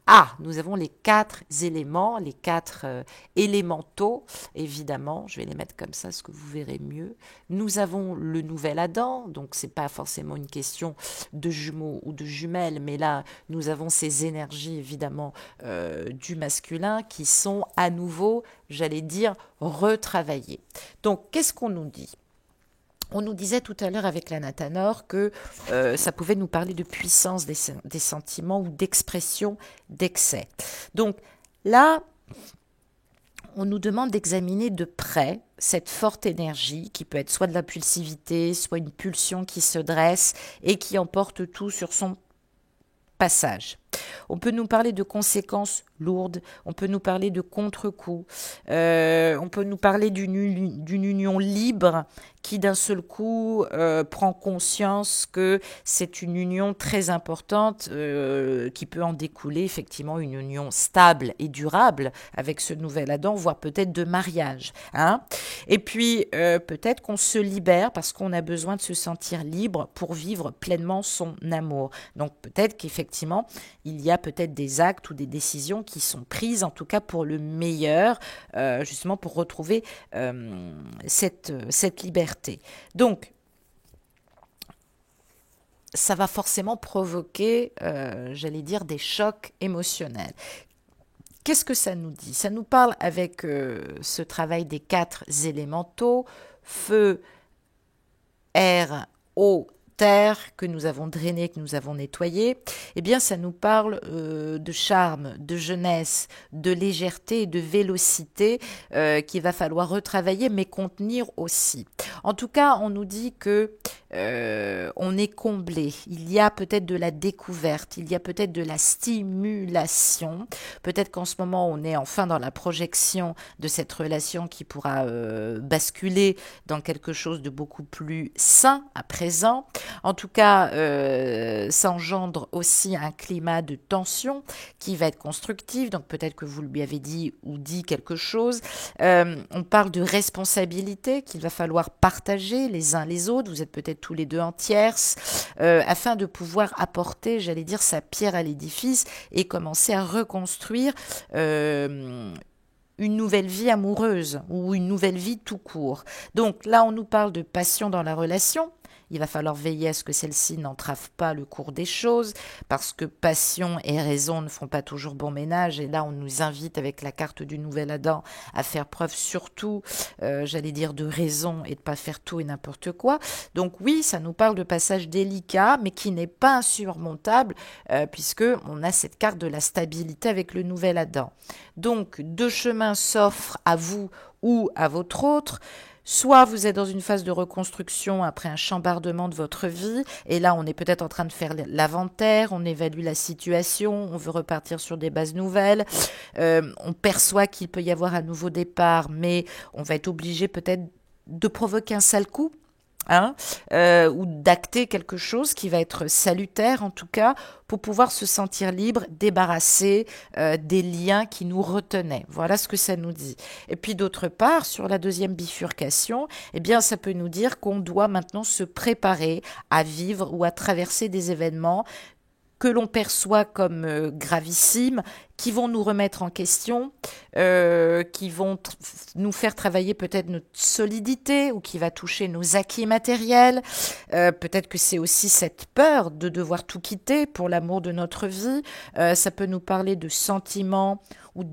A: Ah, nous avons les 4 éléments, les 4 élémentaux, évidemment, je vais les mettre comme ça, ce que vous verrez mieux. Nous avons le nouvel Adam, donc c'est pas forcément une question de jumeaux ou de jumelles, mais là, nous avons ces énergies, évidemment, du masculin qui sont à nouveau, j'allais dire, retravaillées. Donc, qu'est-ce qu'on nous dit? On nous disait tout à l'heure avec la Nathanor que ça pouvait nous parler de puissance des sentiments ou d'expression d'excès. Donc là, on nous demande d'examiner de près cette forte énergie qui peut être soit de l'impulsivité, soit une pulsion qui se dresse et qui emporte tout sur son passage. On peut nous parler de conséquences lourdes, on peut nous parler de contre-coups, on peut nous parler d'une union libre qui d'un seul coup prend conscience que c'est une union très importante qui peut en découler effectivement une union stable et durable avec ce nouvel Adam, voire peut-être de mariage. Hein. Et puis peut-être qu'on se libère parce qu'on a besoin de se sentir libre pour vivre pleinement son amour. Donc peut-être qu'effectivement il y a peut-être des actes ou des décisions qui sont prises, en tout cas pour le meilleur, justement pour retrouver cette liberté. Donc, ça va forcément provoquer, j'allais dire, des chocs émotionnels. Qu'est-ce que ça nous dit? Ça nous parle avec ce travail des 4 élémentaux, feu, air, eau, terre, que nous avons drainé, que nous avons nettoyé, eh bien ça nous parle de charme, de jeunesse, de légèreté et de vélocité qu'il va falloir retravailler mais contenir aussi. En tout cas, on nous dit que on est comblé, il y a peut-être de la découverte, il y a peut-être de la stimulation, peut-être qu'en ce moment on est enfin dans la projection de cette relation qui pourra basculer dans quelque chose de beaucoup plus sain à présent. En tout cas, ça engendre aussi un climat de tension qui va être constructif, donc peut-être que vous lui avez dit ou dit quelque chose. On parle de responsabilité qu'il va falloir partager les uns les autres, vous êtes peut-être tous les deux en tierce, afin de pouvoir apporter, j'allais dire, sa pierre à l'édifice et commencer à reconstruire une nouvelle vie amoureuse ou une nouvelle vie tout court. Donc là, on nous parle de passion dans la relation. Il va falloir veiller à ce que celle-ci n'entrave pas le cours des choses, parce que passion et raison ne font pas toujours bon ménage. Et là, on nous invite avec la carte du Nouvel Adam à faire preuve surtout, j'allais dire, de raison et de pas faire tout et n'importe quoi. Donc oui, ça nous parle de passages délicats, mais qui n'est pas insurmontable, puisque on a cette carte de la stabilité avec le Nouvel Adam. Donc, deux chemins s'offrent à vous ou à votre autre. Soit vous êtes dans une phase de reconstruction après un chambardement de votre vie, et là on est peut-être en train de faire l'inventaire, on évalue la situation, on veut repartir sur des bases nouvelles, on perçoit qu'il peut y avoir un nouveau départ, mais on va être obligé peut-être de provoquer un sale coup. Ou d'acter quelque chose qui va être salutaire en tout cas pour pouvoir se sentir libre, débarrassé des liens qui nous retenaient. Voilà ce que ça nous dit. Et puis d'autre part, sur la deuxième bifurcation, eh bien ça peut nous dire qu'on doit maintenant se préparer à vivre ou à traverser des événements que l'on perçoit comme gravissimes, qui vont nous remettre en question, qui vont nous faire travailler peut-être notre solidité ou qui va toucher nos acquis matériels. Peut-être que c'est aussi cette peur de devoir tout quitter pour l'amour de notre vie. Ça peut nous parler de sentiments ou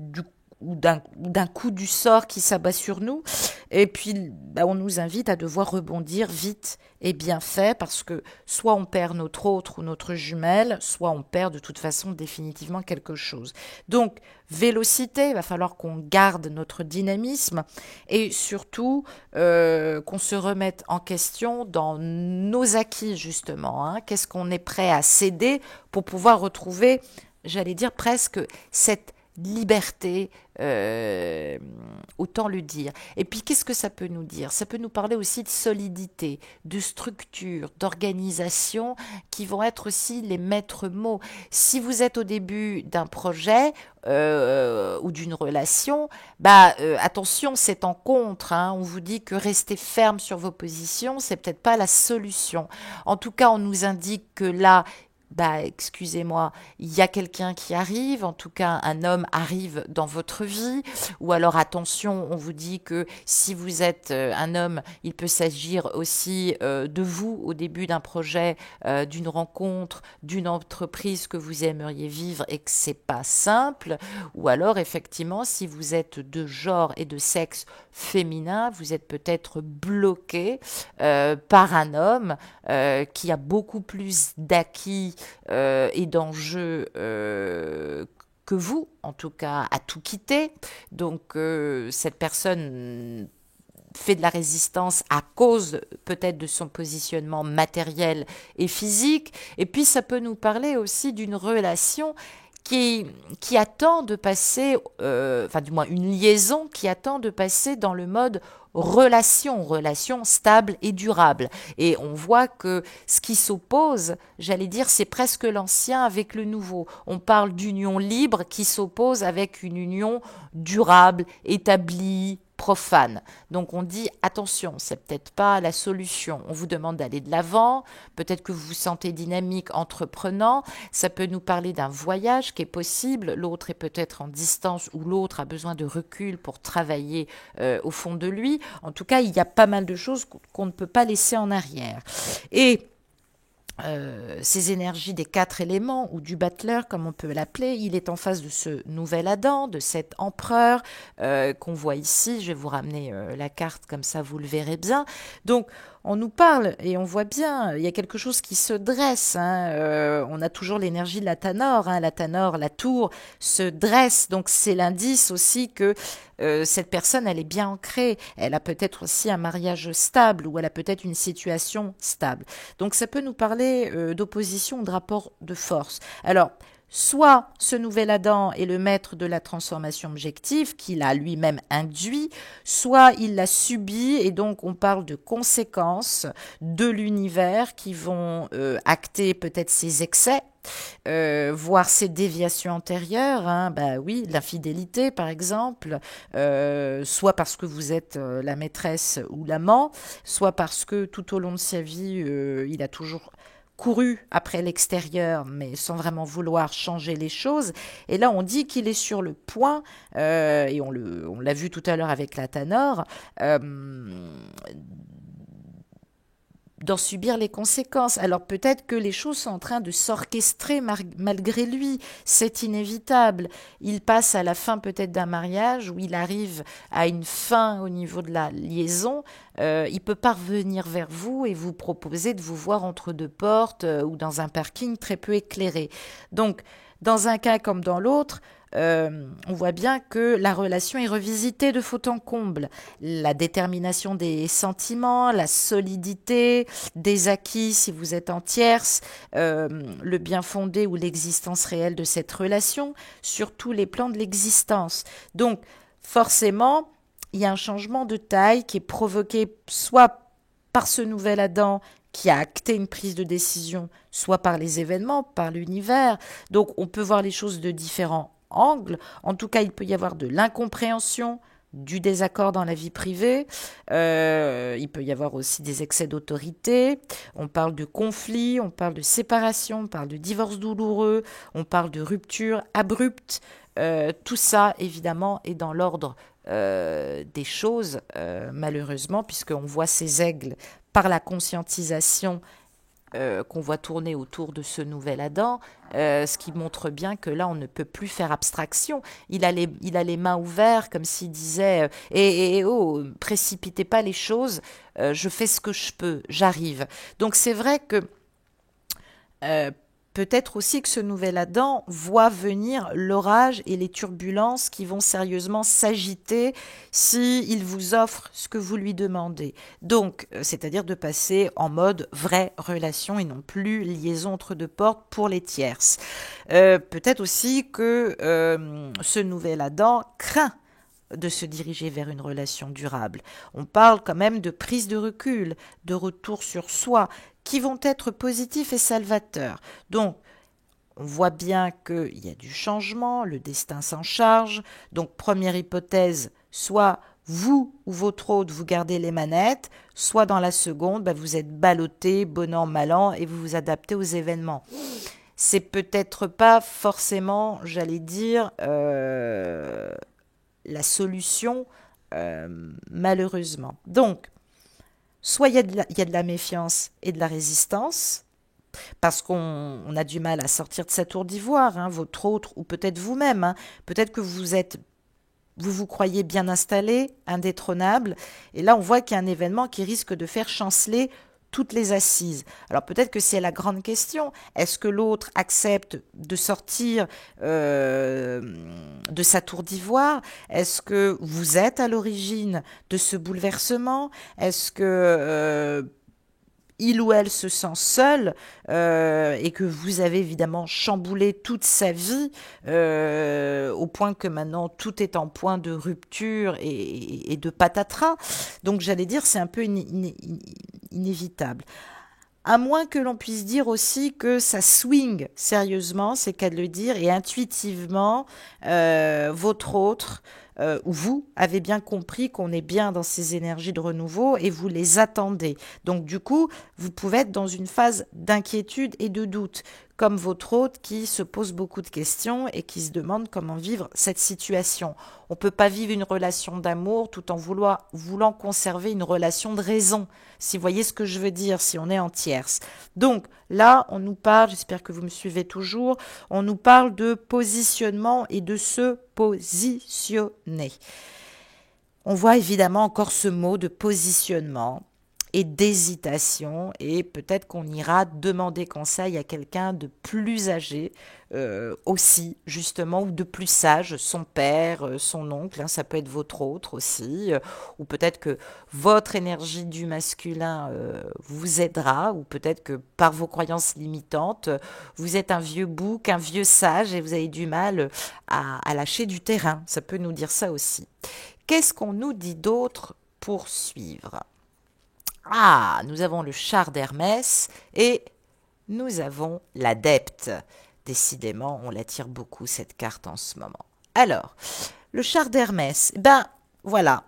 A: d'un coup du sort qui s'abat sur nous. Et puis, on nous invite à devoir rebondir vite et bien fait, parce que soit on perd notre autre ou notre jumelle, soit on perd de toute façon définitivement quelque chose. Donc, vélocité, il va falloir qu'on garde notre dynamisme et surtout qu'on se remette en question dans nos acquis, justement. Qu'est-ce qu'on est prêt à céder pour pouvoir retrouver, j'allais dire presque, cette liberté, autant le dire. Et puis, qu'est-ce que ça peut nous dire? Ça peut nous parler aussi de solidité, de structure, d'organisation, qui vont être aussi les maîtres mots. Si vous êtes au début d'un projet ou d'une relation, attention, c'est en contre. On vous dit que rester ferme sur vos positions, c'est peut-être pas la solution. En tout cas, on nous indique que là, excusez-moi, il y a quelqu'un qui arrive, en tout cas un homme arrive dans votre vie, ou alors attention, on vous dit que si vous êtes un homme, il peut s'agir aussi de vous au début d'un projet, d'une rencontre, d'une entreprise que vous aimeriez vivre et que c'est pas simple, ou alors effectivement si vous êtes de genre et de sexe féminin, vous êtes peut-être bloqué par un homme qui a beaucoup plus d'acquis et d'enjeux que vous, en tout cas, à tout quitter. Donc, cette personne fait de la résistance à cause peut-être de son positionnement matériel et physique. Et puis, ça peut nous parler aussi d'une relation qui attend de passer, du moins une liaison qui attend de passer dans le mode relation stable et durable. Et on voit que ce qui s'oppose, j'allais dire, c'est presque l'ancien avec le nouveau. On parle d'union libre qui s'oppose avec une union durable, établie, profane. Donc on dit attention, c'est peut-être pas la solution. On vous demande d'aller de l'avant, peut-être que vous vous sentez dynamique, entreprenant, ça peut nous parler d'un voyage qui est possible, l'autre est peut-être en distance ou l'autre a besoin de recul pour travailler au fond de lui. En tout cas, il y a pas mal de choses qu'on ne peut pas laisser en arrière. Et ces énergies des 4 éléments ou du battleur comme on peut l'appeler, il est en face de ce nouvel Adam, de cet empereur qu'on voit ici. Je vais vous ramener la carte comme ça vous le verrez bien. Donc on nous parle et on voit bien, il y a quelque chose qui se dresse. On a toujours l'énergie de la Tanor, la Tanor, la tour se dresse. Donc c'est l'indice aussi que cette personne, elle est bien ancrée. Elle a peut-être aussi un mariage stable ou elle a peut-être une situation stable. Donc ça peut nous parler d'opposition, de rapport de force. Alors, soit ce nouvel Adam est le maître de la transformation objective qu'il a lui-même induit, soit il l'a subi et donc on parle de conséquences de l'univers qui vont acter peut-être ses excès
B: voir ces déviations antérieures, hein, bah oui, l'infidélité par exemple, soit parce que vous êtes la maîtresse ou l'amant, soit parce que tout au long de sa vie, il a toujours couru après l'extérieur, mais sans vraiment vouloir changer les choses. Et là, on dit qu'il est sur le point, et on l'a vu tout à l'heure avec la Tanor, euh, d'en subir les conséquences. Alors peut-être que les choses sont en train de s'orchestrer malgré lui, c'est inévitable. Il passe à la fin peut-être d'un mariage où il arrive à une fin au niveau de la liaison, il peut pas revenir vers vous et vous proposer de vous voir entre deux portes ou dans un parking très peu éclairé. Donc dans un cas comme dans l'autre, on voit bien que la relation est revisitée de fond en comble. La détermination des sentiments, la solidité des acquis si vous êtes en tierce, le bien fondé ou l'existence réelle de cette relation, sur tous les plans de l'existence. Donc, forcément, il y a un changement de taille qui est provoqué soit par ce nouvel Adam qui a acté une prise de décision, soit par les événements, par l'univers. Donc on peut voir les choses de différents angles. En tout cas, il peut y avoir de l'incompréhension, du désaccord dans la vie privée, il peut y avoir aussi des excès d'autorité, on parle de conflit, on parle de séparation, on parle de divorce douloureux, on parle de rupture abrupte, tout ça évidemment est dans l'ordre des choses, malheureusement, puisqu'on voit ces aigles par la conscientisation qu'on voit tourner autour de ce nouvel Adam, ce qui montre bien que là, on ne peut plus faire abstraction. Il a les mains ouvertes, comme s'il disait oh, précipitez pas les choses, je fais ce que je peux, j'arrive. Donc c'est vrai que euh, peut-être aussi que ce nouvel Adam voit venir l'orage et les turbulences qui vont sérieusement s'agiter s'il vous offre ce que vous lui demandez. Donc, c'est-à-dire de passer en mode vraie relation et non plus liaison entre deux portes pour les tierces. Peut-être aussi que ce nouvel Adam craint de se diriger vers une relation durable. On parle quand même de prise de recul, de retour sur soi, qui vont être positifs et salvateurs. Donc, on voit bien qu'il y a du changement, le destin s'en charge. Donc, première hypothèse, soit vous ou votre hôte, vous gardez les manettes, soit dans la seconde, vous êtes ballotté, bon an, mal an, et vous vous adaptez aux événements. C'est peut-être pas forcément, j'allais dire, la solution, malheureusement. Donc, soit il y a de la méfiance et de la résistance, parce qu'on a du mal à sortir de sa tour d'ivoire, hein, votre autre, ou peut-être vous-même. Hein. Peut-être que vous vous croyez bien installé, indétrônable, et là on voit qu'il y a un événement qui risque de faire chanceler toutes les assises. Alors peut-être que c'est la grande question. Est-ce que l'autre accepte de sortir de sa tour d'ivoire? Est-ce que vous êtes à l'origine de ce bouleversement? Est-ce que il ou elle se sent seul et que vous avez évidemment chamboulé toute sa vie au point que maintenant tout est en point de rupture et de patatras. Donc j'allais dire c'est un peu inévitable. À moins que l'on puisse dire aussi que ça swing sérieusement, c'est qu'à le dire, et intuitivement, votre autre ou vous avez bien compris qu'on est bien dans ces énergies de renouveau et vous les attendez. Donc du coup, vous pouvez être dans une phase d'inquiétude et de doute, comme votre hôte qui se pose beaucoup de questions et qui se demande comment vivre cette situation. On ne peut pas vivre une relation d'amour tout en voulant conserver une relation de raison, si vous voyez ce que je veux dire, si on est en tierce. Donc là, on nous parle, j'espère que vous me suivez toujours, on nous parle de positionnement et de se positionner. On voit évidemment encore ce mot de positionnement et d'hésitation et peut-être qu'on ira demander conseil à quelqu'un de plus âgé aussi justement ou de plus sage, son père, son oncle, hein, ça peut être votre autre aussi ou peut-être que votre énergie du masculin vous aidera ou peut-être que par vos croyances limitantes vous êtes un vieux bouc, un vieux sage et vous avez du mal à lâcher du terrain, ça peut nous dire ça aussi. Qu'est-ce qu'on nous dit d'autre pour suivre? Ah, nous avons le char d'Hermès et
A: nous avons l'adepte. Décidément, on l'attire beaucoup cette carte en ce moment. Alors, le char d'Hermès, ben voilà,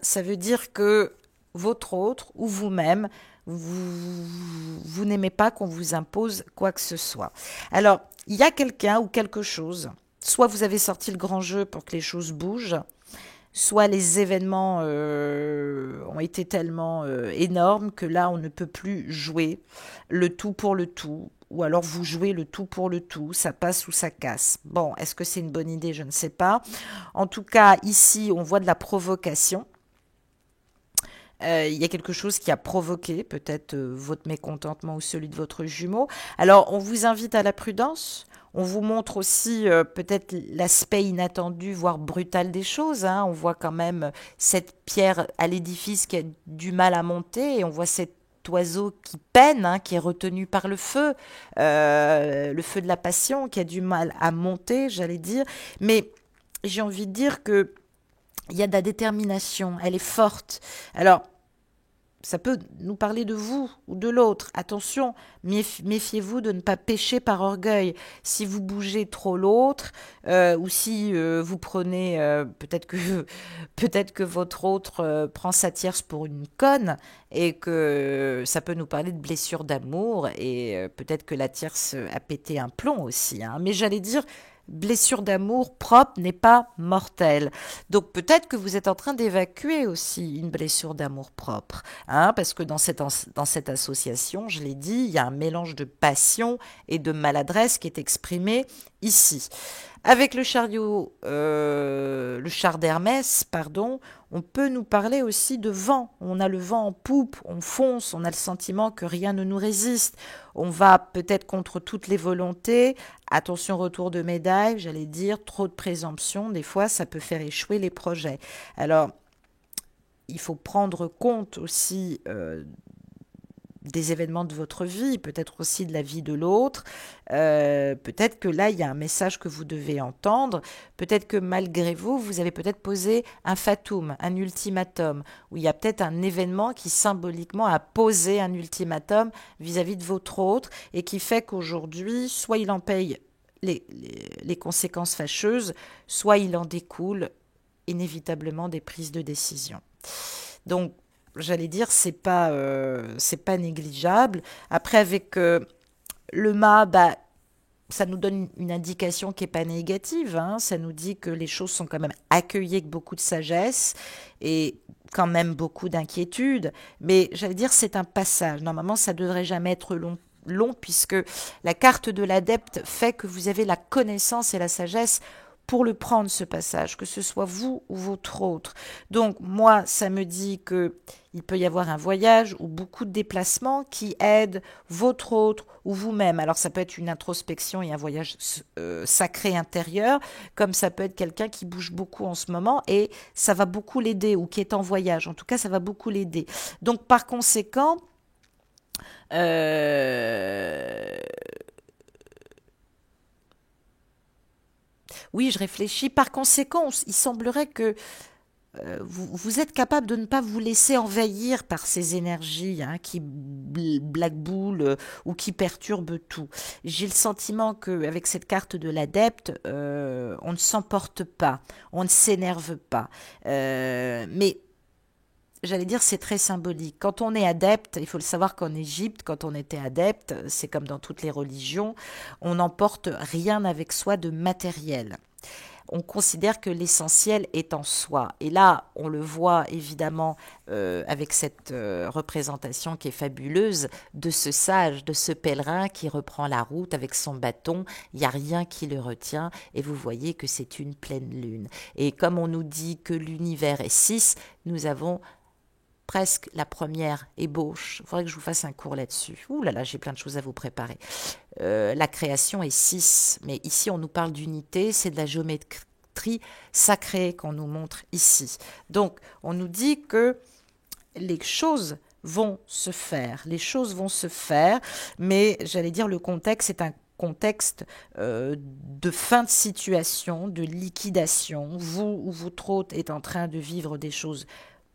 A: ça veut dire que votre autre ou vous-même, vous n'aimez pas qu'on vous impose quoi que ce soit. Alors, il y a quelqu'un ou quelque chose, soit vous avez sorti le grand jeu pour que les choses bougent, soit les événements ont été tellement énormes que là, on ne peut plus jouer le tout pour le tout. Ou alors vous jouez le tout pour le tout, ça passe ou ça casse. Bon, est-ce que c'est une bonne idée? Je ne sais pas. En tout cas, ici, on voit de la provocation. Il y a quelque chose qui a provoqué peut-être votre mécontentement ou celui de votre jumeau. Alors, on vous invite à la prudence. On vous montre aussi peut-être l'aspect inattendu, voire brutal des choses. Hein. On voit quand même cette pierre à l'édifice qui a du mal à monter et on voit cet oiseau qui peine, hein, qui est retenu par le feu de la passion, qui a du mal à monter, j'allais dire. Mais j'ai envie de dire que il y a de la détermination, elle est forte. Alors, ça peut nous parler de vous ou de l'autre. Attention, méfiez-vous de ne pas pécher par orgueil. Si vous bougez trop l'autre, ou si vous prenez, peut-être que votre autre prend sa tierce pour une conne, et que ça peut nous parler de blessures d'amour, et peut-être que la tierce a pété un plomb aussi. Hein. Mais j'allais dire, blessure d'amour propre n'est pas mortelle. Donc peut-être que vous êtes en train d'évacuer aussi une blessure d'amour propre, hein, parce que dans cette association, je l'ai dit, il y a un mélange de passion et de maladresse qui est exprimé ici. Avec le char d'Hermès, pardon, on peut nous parler aussi de vent. On a le vent en poupe, on fonce, on a le sentiment que rien ne nous résiste. On va peut-être contre toutes les volontés. Attention, retour de médaille, j'allais dire, trop de présomption. Des fois, ça peut faire échouer les projets. Alors, il faut prendre compte aussi des événements de votre vie, peut-être aussi de la vie de l'autre. Peut-être que là, il y a un message que vous devez entendre. Peut-être que malgré vous, vous avez peut-être posé un fatum, un ultimatum, ou il y a peut-être un événement qui symboliquement a posé un ultimatum vis-à-vis de votre autre et qui fait qu'aujourd'hui, soit il en paye les conséquences fâcheuses, soit il en découle inévitablement des prises de décision. Donc, j'allais dire, c'est pas négligeable. Après, avec le mât, bah, ça nous donne une indication qui n'est pas négative. Hein. Ça nous dit que les choses sont quand même accueillies avec beaucoup de sagesse et quand même beaucoup d'inquiétude. Mais j'allais dire, c'est un passage. Normalement, ça ne devrait jamais être long puisque la carte de l'adepte fait que vous avez la connaissance et la sagesse pour le prendre, ce passage, que ce soit vous ou votre autre. Donc moi, ça me dit que il peut y avoir un voyage ou beaucoup de déplacements qui aident votre autre ou vous-même. Alors ça peut être une introspection et un voyage sacré intérieur, comme ça peut être quelqu'un qui bouge beaucoup en ce moment et ça va beaucoup l'aider, ou qui est en voyage. En tout cas, ça va beaucoup l'aider. Donc par conséquent, oui, je réfléchis. Par conséquent, il semblerait que vous êtes capable de ne pas vous laisser envahir par ces énergies hein, qui blackboulent ou qui perturbent tout. J'ai le sentiment qu'avec cette carte de l'adepte, on ne s'emporte pas, on ne s'énerve pas. Mais j'allais dire, c'est très symbolique. Quand on est adepte, il faut le savoir qu'en Égypte, quand on était adepte, c'est comme dans toutes les religions, on n'emporte rien avec soi de matériel. On considère que l'essentiel est en soi. Et là, on le voit évidemment avec cette représentation qui est fabuleuse de ce sage, de ce pèlerin qui reprend la route avec son bâton. Il n'y a rien qui le retient et vous voyez que c'est une pleine lune. Et comme on nous dit que l'univers est 6, nous avons presque la première ébauche. Il faudrait que je vous fasse un cours là-dessus. Ouh là là, j'ai plein de choses à vous préparer. La création est 6, mais ici on nous parle d'unité, c'est de la géométrie sacrée qu'on nous montre ici. Donc on nous dit que les choses vont se faire, mais j'allais dire le contexte est un contexte de fin de situation, de liquidation. Vous ou votre hôte est en train de vivre des choses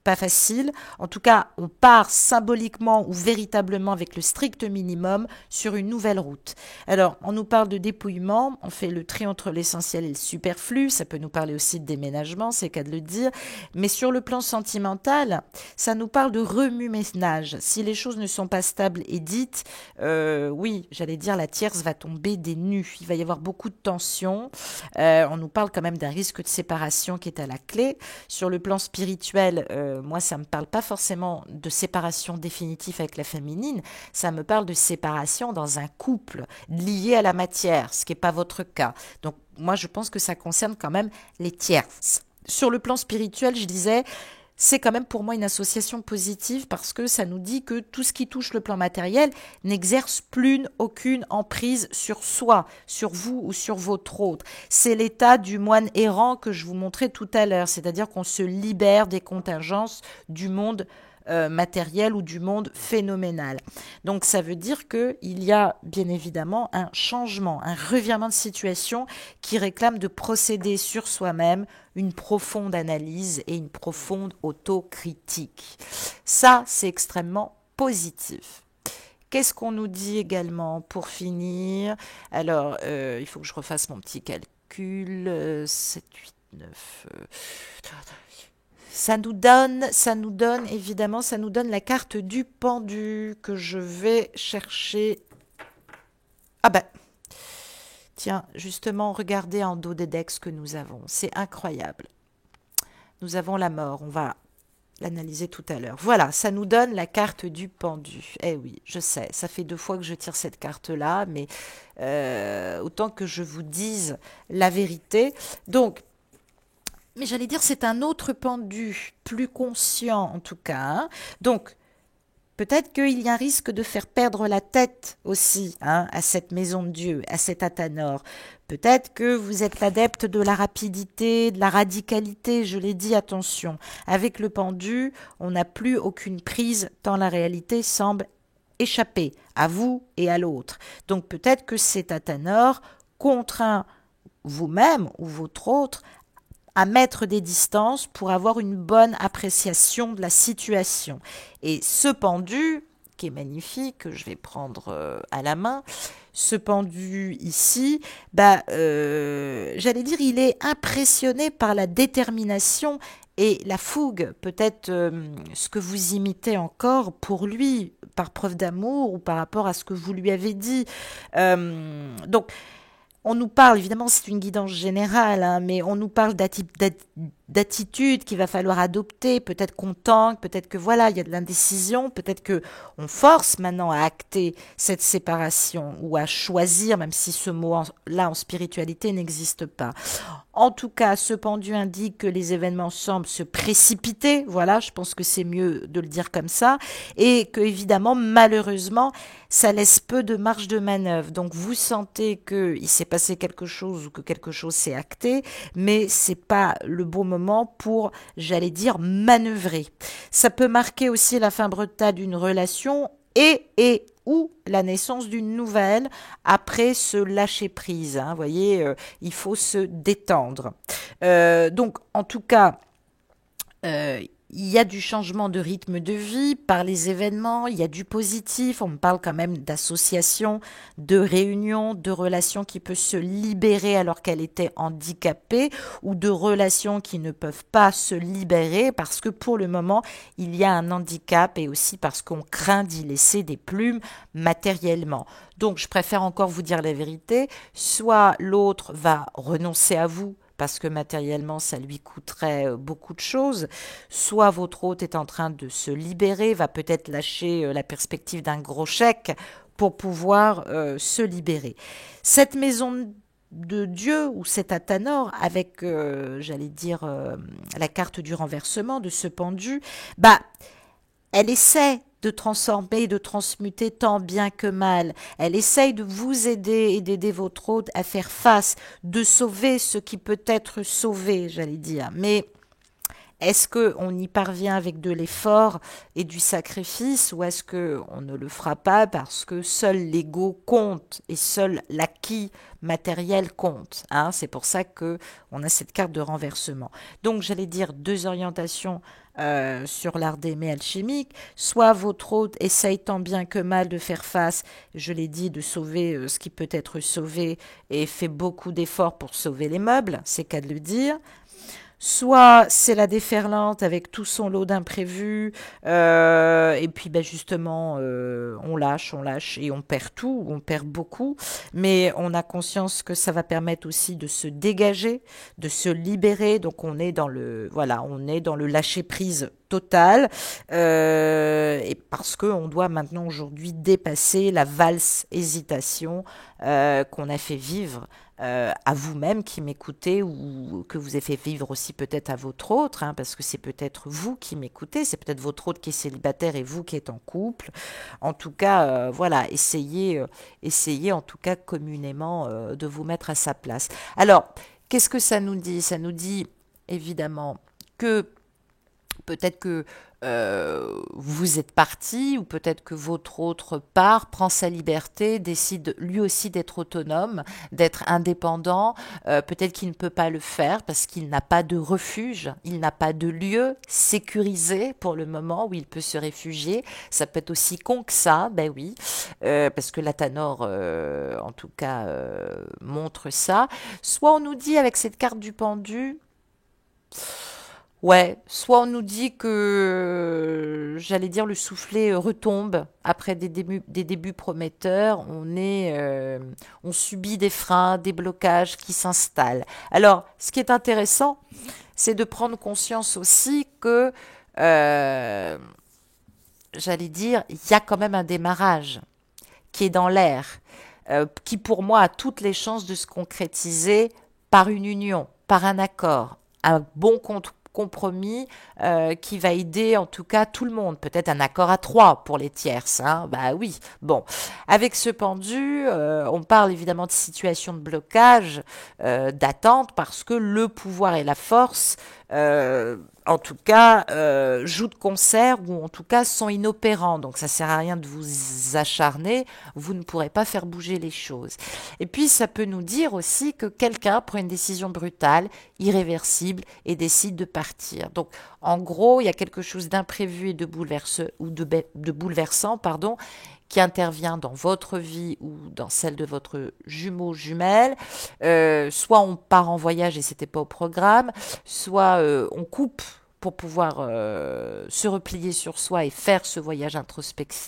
B: pas facile. En tout cas, on part symboliquement ou véritablement avec le strict minimum sur une nouvelle route. Alors, on nous parle de dépouillement, on fait le tri entre l'essentiel et le superflu, ça peut nous parler aussi de déménagement, c'est le cas de le dire, mais sur le plan sentimental, ça nous parle de remue-ménage. Si les choses ne sont pas stables et dites, oui, j'allais dire la tierce va tomber des nues, il va y avoir beaucoup de tensions, on nous parle quand même d'un risque de séparation qui est à la clé. Sur le plan spirituel, moi, ça ne me parle pas forcément de séparation définitive avec la féminine, ça me parle de séparation dans un couple lié à la matière, ce qui n'est pas votre cas. Donc, moi, je pense que ça concerne quand même les tierces. Sur le plan spirituel, je disais, c'est quand même pour moi une association positive parce que ça nous dit que tout ce qui touche le plan matériel n'exerce plus aucune emprise sur soi, sur vous ou sur votre autre. C'est l'état du moine errant que je vous montrais tout à l'heure, c'est-à-dire qu'on se libère des contingences du monde matériel ou du monde phénoménal. Donc ça veut dire qu'il y a bien évidemment un changement, un revirement de situation qui réclame de procéder sur soi-même une profonde analyse et une profonde autocritique. Ça, c'est extrêmement positif. Qu'est-ce qu'on nous dit également pour finir? Alors, il faut que je refasse mon petit calcul. 7, 8, 9... Ça nous donne évidemment, ça nous donne la carte du pendu que je vais chercher. Ah ben, tiens, justement, regardez en dos des decks que nous avons. C'est incroyable. Nous avons la mort, on va l'analyser tout à l'heure. Voilà, ça nous donne la carte du pendu. Eh oui, je sais, ça fait 2 fois que je tire cette carte-là, mais autant que je vous dise la vérité. Donc, mais j'allais dire, c'est un autre pendu, plus conscient en tout cas. Hein. Donc, peut-être qu'il y a un risque de faire perdre la tête aussi à cette maison de Dieu, à cet Athanor. Peut-être que vous êtes l'adepte de la rapidité, de la radicalité, je l'ai dit, attention. Avec le pendu, on n'a plus aucune prise tant la réalité semble échapper à vous et à l'autre. Donc peut-être que cet Athanor contraint vous-même ou votre autre à mettre des distances pour avoir une bonne appréciation de la situation. Et ce pendu, qui est magnifique, que je vais prendre à la main, ce pendu ici, j'allais dire, il est impressionné par la détermination et la fougue, peut-être ce que vous imitez encore pour lui, par preuve d'amour ou par rapport à ce que vous lui avez dit. Donc, on nous parle, évidemment c'est une guidance générale, mais on nous parle d'attitude qu'il va falloir adopter, peut-être qu'on tanque, peut-être que voilà, il y a de l'indécision, peut-être que on force maintenant à acter cette séparation ou à choisir, même si ce mot-là en spiritualité n'existe pas. En tout cas, ce pendu indique que les événements semblent se précipiter, voilà, je pense que c'est mieux de le dire comme ça, et que évidemment, malheureusement, ça laisse peu de marge de manœuvre. Donc vous sentez qu'il s'est passé quelque chose ou que quelque chose s'est acté, mais c'est pas le bon moment pour, j'allais dire, manœuvrer. Ça peut marquer aussi la fin brutale d'une relation et ou la naissance d'une nouvelle après ce lâcher-prise. Vous voyez, il faut se détendre. Donc, en tout cas, il y a du changement de rythme de vie par les événements, il y a du positif, on me parle quand même d'associations, de réunions, de relations qui peuvent se libérer alors qu'elles étaient handicapées ou de relations qui ne peuvent pas se libérer parce que pour le moment, il y a un handicap et aussi parce qu'on craint d'y laisser des plumes matériellement. Donc, je préfère encore vous dire la vérité, soit l'autre va renoncer à vous, parce que matériellement, ça lui coûterait beaucoup de choses. Soit votre hôte est en train de se libérer, va peut-être lâcher la perspective d'un gros chèque pour pouvoir se libérer. Cette maison de Dieu, ou cet Athanor, avec, j'allais dire, la carte du renversement de ce pendu, elle essaie de transformer, de transmuter tant bien que mal. Elle essaye de vous aider et d'aider votre hôte à faire face, de sauver ce qui peut être sauvé, j'allais dire. Mais est-ce qu'on y parvient avec de l'effort et du sacrifice ou est-ce qu'on ne le fera pas parce que seul l'ego compte et seul l'acquis matériel compte, hein. C'est pour ça que on a cette carte de renversement. Donc j'allais dire deux orientations sur l'art d'aimer alchimique. Soit votre hôte essaye tant bien que mal de faire face, je l'ai dit, de sauver ce qui peut être sauvé et fait beaucoup d'efforts pour sauver les meubles, c'est qu'à de le dire. Soit c'est la déferlante avec tout son lot d'imprévus, et puis ben justement on lâche et on perd tout, on perd beaucoup, mais on a conscience que ça va permettre aussi de se dégager, de se libérer, donc on est dans le voilà, on est dans le lâcher prise total, et parce que on doit maintenant aujourd'hui dépasser la valse hésitation qu'on a fait vivre à vous-même qui m'écoutez ou que vous avez fait vivre aussi peut-être à votre autre, hein, parce que c'est peut-être vous qui m'écoutez, c'est peut-être votre autre qui est célibataire et vous qui êtes en couple. En tout cas, voilà, essayez en tout cas communément de vous mettre à sa place. Alors, qu'est-ce que ça nous dit? Ça nous dit évidemment que peut-être que vous êtes parti ou peut-être que votre autre part prend sa liberté, décide lui aussi d'être autonome, d'être indépendant. Peut-être qu'il ne peut pas le faire parce qu'il n'a pas de refuge, il n'a pas de lieu sécurisé pour le moment où il peut se réfugier. Ça peut être aussi con que ça, ben oui, parce que la Tanor, en tout cas, montre ça. Soit on nous dit avec cette carte du pendu, ouais, soit on nous dit que, j'allais dire, le soufflet retombe après des débuts prometteurs, on subit des freins, des blocages qui s'installent. Alors, ce qui est intéressant, c'est de prendre conscience aussi que, euh, j'allais dire, il y a quand même un démarrage qui est dans l'air, qui pour moi a toutes les chances de se concrétiser par une union, par un accord, un bon compromis qui va aider en tout cas tout le monde. Peut-être un accord à trois pour les tierces, hein. Bah oui. Bon, avec ce pendu, on parle évidemment de situation de blocage, d'attente, parce que le pouvoir et la force, en tout cas, jouent de concert ou en tout cas sont inopérants. Donc ça sert à rien de vous acharner, vous ne pourrez pas faire bouger les choses. Et puis ça peut nous dire aussi que quelqu'un prend une décision brutale, irréversible et décide de partir. Donc en gros, il y a quelque chose d'imprévu et de bouleversant, pardon, qui intervient dans votre vie ou dans celle de votre jumeau jumelle. Soit on part en voyage et c'était pas au programme, soit on coupe pour pouvoir se replier sur soi et faire ce voyage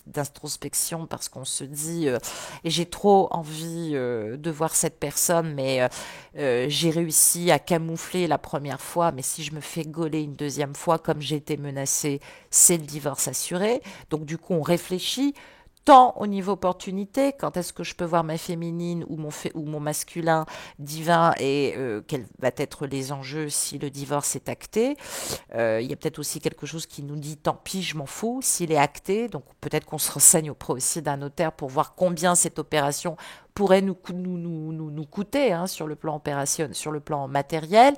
B: d'introspection parce qu'on se dit et j'ai trop envie de voir cette personne, mais j'ai réussi à camoufler la première fois, mais si je me fais gauler une deuxième fois comme j'ai été menacée, c'est le divorce assuré. Donc du coup on réfléchit tant au niveau opportunité, quand est-ce que je peux voir ma féminine ou mon masculin divin et quels vont être les enjeux si le divorce est acté. Il y a peut-être aussi quelque chose qui nous dit tant pis, je m'en fous s'il est acté. Donc peut-être qu'on se renseigne auprès aussi d'un notaire pour voir combien cette opération pourrait nous coûter, hein, sur le plan opérationnel, sur le plan matériel.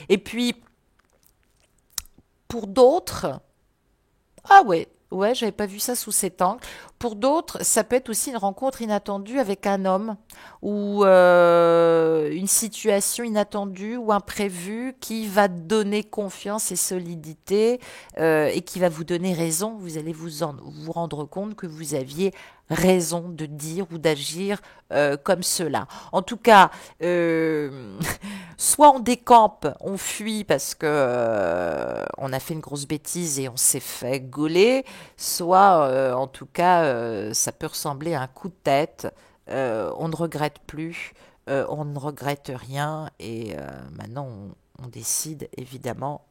B: Et puis pour d'autres, ah ouais, ouais, j'avais pas vu ça sous cet angle. Pour d'autres, ça peut être aussi une rencontre inattendue avec un homme ou une situation inattendue ou imprévue qui va donner confiance et solidité et qui va vous donner raison. Vous allez vous rendre compte que vous aviez raison de dire ou d'agir comme cela. En tout cas, soit on décampe, on fuit parce que on a fait une grosse bêtise et on s'est fait gauler, soit en tout cas ça peut ressembler à un coup de tête, on ne regrette plus, on ne regrette rien et maintenant on décide évidemment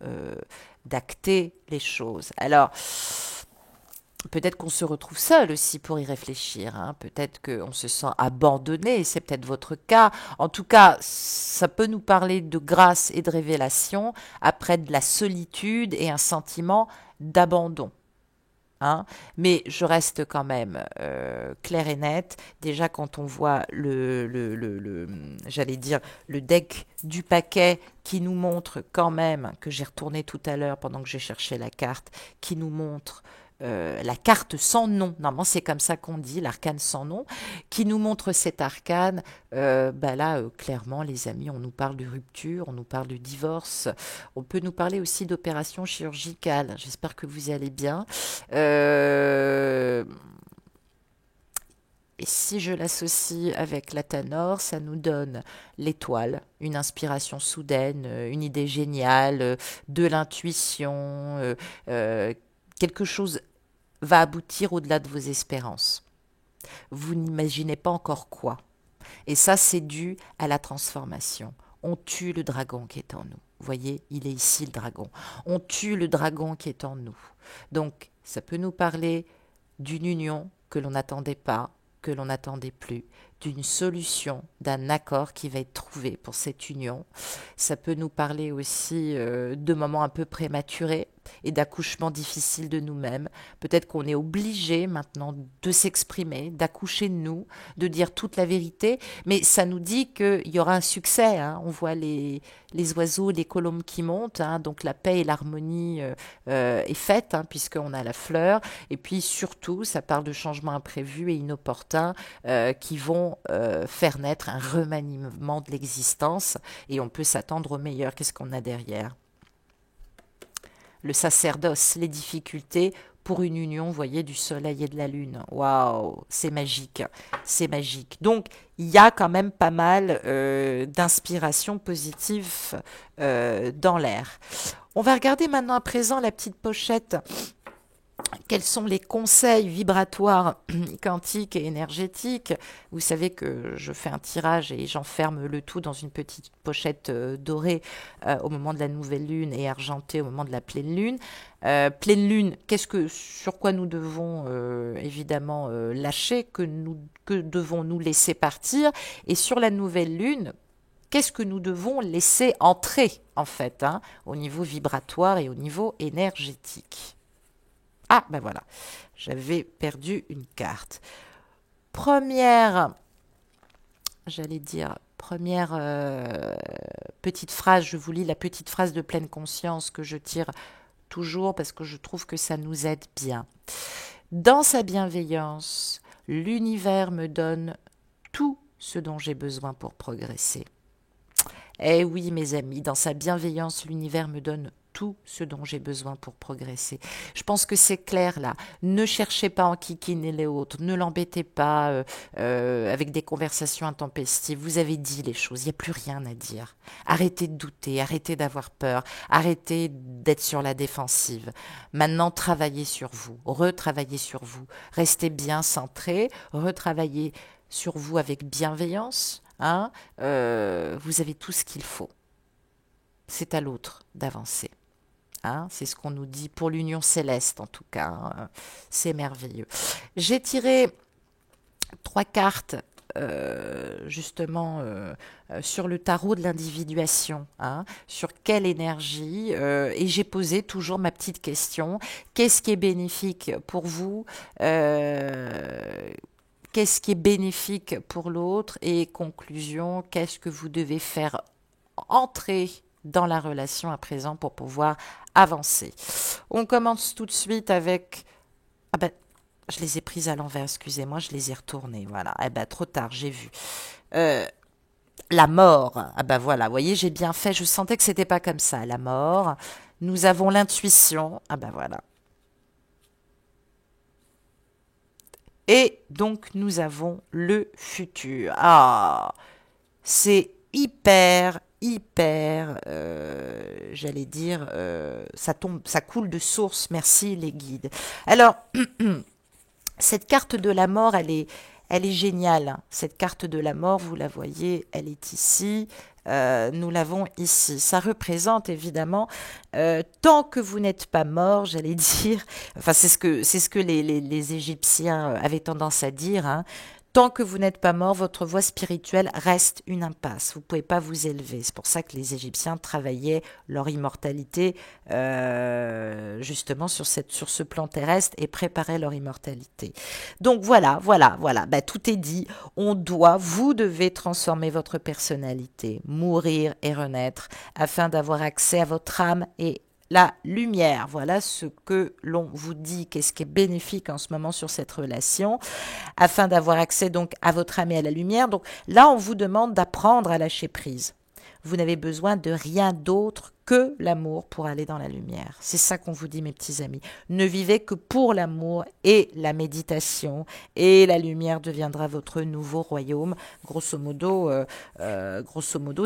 B: d'acter les choses. Alors, peut-être qu'on se retrouve seul aussi pour y réfléchir, hein. Peut-être qu'on se sent abandonné, c'est peut-être votre cas. En tout cas, ça peut nous parler de grâce et de révélation après de la solitude et un sentiment d'abandon. hein. Mais je reste quand même claire et nette. Déjà, quand on voit j'allais dire, le deck du paquet qui nous montre quand même, que j'ai retourné tout à l'heure pendant que j'ai cherché la carte, qui nous montre la carte sans nom, normalement c'est comme ça qu'on dit, l'arcane sans nom, qui nous montre cet arcane, là clairement les amis, on nous parle de rupture, on nous parle de divorce, on peut nous parler aussi d'opération chirurgicale, j'espère que vous allez bien. Et si je l'associe avec la Tanor, ça nous donne l'étoile, une inspiration soudaine, une idée géniale, de l'intuition, quelque chose va aboutir au-delà de vos espérances. Vous n'imaginez pas encore quoi. Et ça, c'est dû à la transformation. On tue le dragon qui est en nous. Vous voyez, il est ici le dragon. On tue le dragon qui est en nous. Donc, ça peut nous parler d'une union que l'on n'attendait pas, que l'on n'attendait plus, d'une solution, d'un accord qui va être trouvé pour cette union. Ça peut nous parler aussi de moments un peu prématurés et d'accouchements difficiles de nous-mêmes. Peut-être qu'on est obligé maintenant de s'exprimer, d'accoucher de nous, de dire toute la vérité, mais ça nous dit qu'il y aura un succès, hein. On voit les oiseaux, les colombes qui montent, hein. Donc la paix et l'harmonie est faite, hein, puisqu'on a la fleur. Et puis surtout, ça parle de changements imprévus et inopportuns qui vont faire naître un remaniement de l'existence, et on peut s'attendre au meilleur. Qu'est-ce qu'on a derrière ? Le sacerdoce, les difficultés pour une union, vous voyez, du soleil et de la lune. Waouh, c'est magique, c'est magique. Donc, il y a quand même pas mal d'inspiration positive dans l'air. On va regarder maintenant à présent la petite pochette. Quels sont les conseils vibratoires, quantiques et énergétiques? Vous savez que je fais un tirage et j'enferme le tout dans une petite pochette dorée au moment de la nouvelle lune et argentée au moment de la pleine lune. Pleine lune, sur quoi nous devons évidemment lâcher, que devons-nous laisser partir? Et sur la nouvelle lune, qu'est-ce que nous devons laisser entrer en fait, hein, au niveau vibratoire et au niveau énergétique? Ah, ben voilà, j'avais perdu une carte. Première petite phrase, je vous lis la petite phrase de pleine conscience que je tire toujours parce que je trouve que ça nous aide bien. Dans sa bienveillance, l'univers me donne tout ce dont j'ai besoin pour progresser. Eh oui, mes amis, dans sa bienveillance, l'univers me donne tout ce dont j'ai besoin pour progresser. Je pense que c'est clair là. Ne cherchez pas à enquiquiner les autres, ne l'embêtez pas avec des conversations intempestives. Vous avez dit les choses, il n'y a plus rien à dire. Arrêtez de douter, arrêtez d'avoir peur, arrêtez d'être sur la défensive. Maintenant, travaillez sur vous, retravaillez sur vous. Restez bien centré, retravaillez sur vous avec bienveillance. Hein, vous avez tout ce qu'il faut. C'est à l'autre d'avancer. Hein, c'est ce qu'on nous dit pour l'union céleste en tout cas. Hein, c'est merveilleux. J'ai tiré 3 cartes justement sur le tarot de l'individuation, hein, sur quelle énergie, et j'ai posé toujours ma petite question. Qu'est-ce qui est bénéfique pour vous qu'est-ce qui est bénéfique pour l'autre? Et conclusion, qu'est-ce que vous devez faire entrer dans la relation à présent pour pouvoir avancer? On commence tout de suite avec... Ah ben, je les ai prises à l'envers, excusez-moi, je les ai retournées, voilà. Eh ben, trop tard, j'ai vu. La mort, ah ben voilà, vous voyez, j'ai bien fait, je sentais que c'était pas comme ça. La mort, nous avons l'intuition, ah ben voilà. Et donc, nous avons le futur. Ah, c'est hyper, j'allais dire, ça coule de source. Merci les guides. Alors, cette carte de la mort, elle est géniale. Cette carte de la mort, vous la voyez, elle est ici. Nous l'avons ici. Ça représente évidemment, tant que vous n'êtes pas mort, j'allais dire, enfin c'est ce que les Égyptiens avaient tendance à dire, hein, tant que vous n'êtes pas mort, votre voie spirituelle reste une impasse. Vous ne pouvez pas vous élever. C'est pour ça que les Égyptiens travaillaient leur immortalité justement sur ce plan terrestre et préparaient leur immortalité. Donc voilà. Ben, tout est dit. Vous devez transformer votre personnalité, mourir et renaître afin d'avoir accès à votre âme et la lumière. Voilà ce que l'on vous dit, qu'est-ce qui est bénéfique en ce moment sur cette relation, afin d'avoir accès donc à votre âme et à la lumière. Donc là, on vous demande d'apprendre à lâcher prise. Vous n'avez besoin de rien d'autre que l'amour pour aller dans la lumière. C'est ça qu'on vous dit, mes petits amis. Ne vivez que pour l'amour et la méditation, et la lumière deviendra votre nouveau royaume. Grosso modo,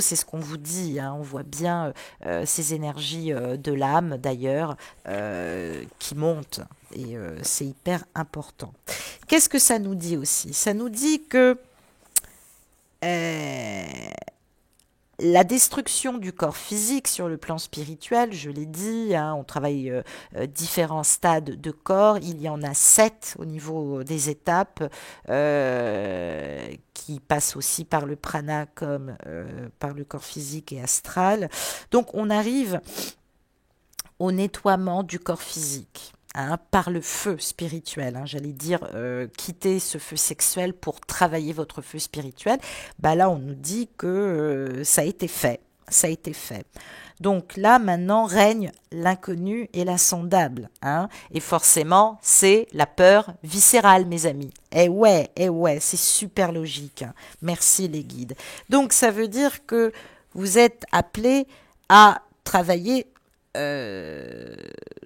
B: c'est ce qu'on vous dit. Hein. On voit bien ces énergies de l'âme, d'ailleurs, qui montent. Et c'est hyper important. Qu'est-ce que ça nous dit aussi? Ça nous dit que la destruction du corps physique sur le plan spirituel, je l'ai dit, hein, on travaille différents stades de corps, il y en a 7 au niveau des étapes qui passent aussi par le prana comme par le corps physique et astral. Donc on arrive au nettoiement du corps physique. Hein, par le feu spirituel, hein, j'allais dire quitter ce feu sexuel pour travailler votre feu spirituel. Bah là on nous dit que ça a été fait, Donc là maintenant règne l'inconnu et l'insondable, hein, et forcément c'est la peur viscérale, mes amis. Eh ouais, c'est super logique. Hein. Merci les guides. Donc ça veut dire que vous êtes appelés à travailler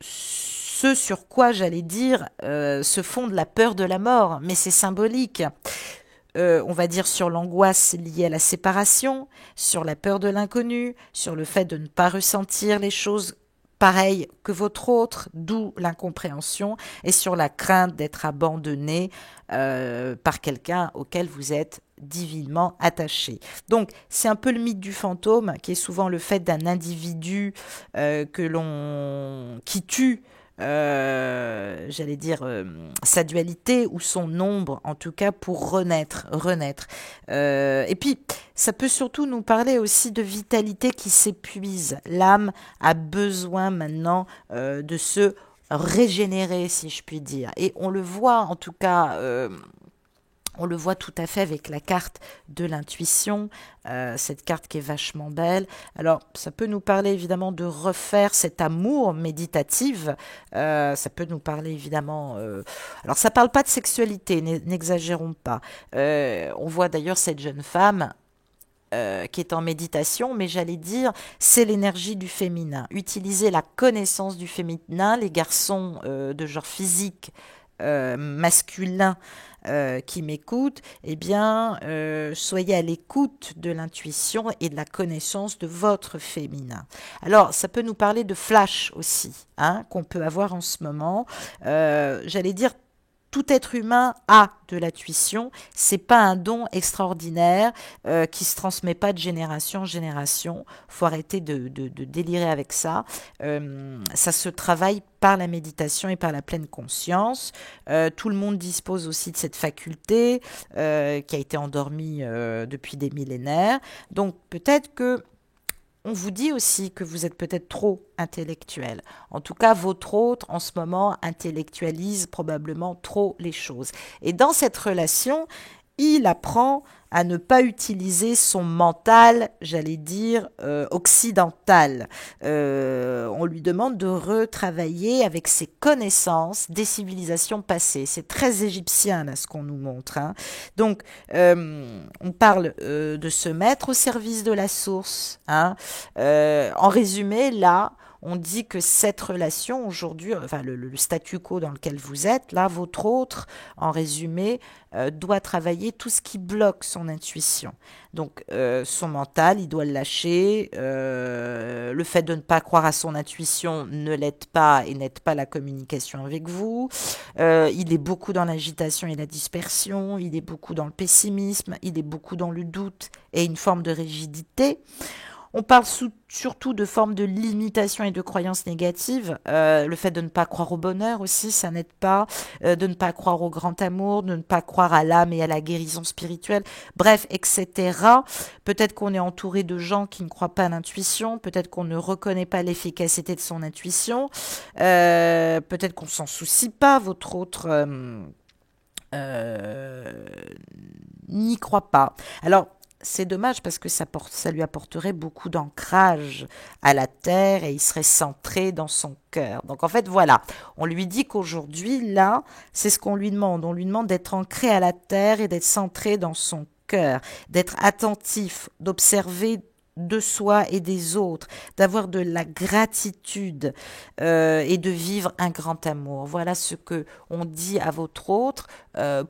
B: ce sur quoi, j'allais dire, se fonde la peur de la mort, mais c'est symbolique. On va dire sur l'angoisse liée à la séparation, sur la peur de l'inconnu, sur le fait de ne pas ressentir les choses pareilles que votre autre, d'où l'incompréhension, et sur la crainte d'être abandonné par quelqu'un auquel vous êtes divinement attaché. Donc c'est un peu le mythe du fantôme qui est souvent le fait d'un individu qui tue j'allais dire sa dualité ou son ombre en tout cas pour renaître. Et puis ça peut surtout nous parler aussi de vitalité qui s'épuise. L'âme a besoin maintenant de se régénérer, si je puis dire, et on le voit en tout cas on le voit tout à fait avec la carte de l'intuition, cette carte qui est vachement belle. Alors, ça peut nous parler évidemment de refaire cet amour méditatif. Ça peut nous parler évidemment... alors, ça ne parle pas de sexualité, n'exagérons pas. On voit d'ailleurs cette jeune femme qui est en méditation, mais j'allais dire, c'est l'énergie du féminin. Utiliser la connaissance du féminin, les garçons de genre physique, masculin, qui m'écoutent, eh bien, soyez à l'écoute de l'intuition et de la connaissance de votre féminin. Alors, ça peut nous parler de flash aussi, hein, qu'on peut avoir en ce moment. J'allais dire, tout être humain a de l'intuition, c'est pas un don extraordinaire qui se transmet pas de génération en génération. Faut arrêter de délirer avec ça. Ça se travaille par la méditation et par la pleine conscience. Tout le monde dispose aussi de cette faculté qui a été endormie depuis des millénaires. Donc peut-être que on vous dit aussi que vous êtes peut-être trop intellectuel. En tout cas, votre autre, en ce moment, intellectualise probablement trop les choses. Et dans cette relation, il apprend à ne pas utiliser son mental, j'allais dire, occidental. On lui demande de retravailler avec ses connaissances des civilisations passées. C'est très égyptien, là, ce qu'on nous montre. Hein. Donc, on parle de se mettre au service de la source. Hein. En résumé, là, on dit que cette relation aujourd'hui, enfin le statu quo dans lequel vous êtes, là, votre autre, en résumé, doit travailler tout ce qui bloque son intuition. Donc, son mental, il doit le lâcher. Le fait de ne pas croire à son intuition ne l'aide pas et n'aide pas la communication avec vous. Il est beaucoup dans l'agitation et la dispersion. Il est beaucoup dans le pessimisme. Il est beaucoup dans le doute et une forme de rigidité. On parle surtout de formes de limitation et de croyances négatives. Le fait de ne pas croire au bonheur aussi, ça n'aide pas. De ne pas croire au grand amour, de ne pas croire à l'âme et à la guérison spirituelle. Bref, etc. Peut-être qu'on est entouré de gens qui ne croient pas à l'intuition. Peut-être qu'on ne reconnaît pas l'efficacité de son intuition. Peut-être qu'on s'en soucie pas. Votre autre euh, n'y croit pas. Alors, c'est dommage parce que ça lui apporterait beaucoup d'ancrage à la terre et il serait centré dans son cœur. Donc en fait, voilà, on lui dit qu'aujourd'hui, là, c'est ce qu'on lui demande. On lui demande d'être ancré à la terre et d'être centré dans son cœur, d'être attentif, d'observer de soi et des autres, d'avoir de la gratitude et de vivre un grand amour. Voilà ce que on dit à votre autre.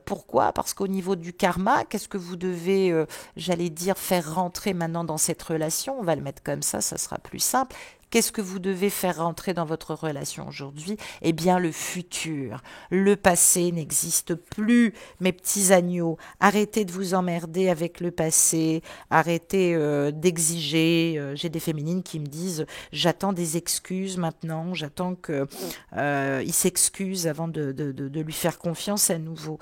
B: Pourquoi? Parce qu'au niveau du karma, qu'est-ce que vous devez, j'allais dire, faire rentrer maintenant dans cette relation? On va le mettre comme ça sera plus simple. Qu'est-ce que vous devez faire rentrer dans votre relation aujourd'hui? Eh bien, le futur. Le passé n'existe plus, mes petits agneaux. Arrêtez de vous emmerder avec le passé. Arrêtez d'exiger. J'ai des féminines qui me disent, j'attends des excuses maintenant. J'attends que il s'excuse avant de lui faire confiance à nouveau.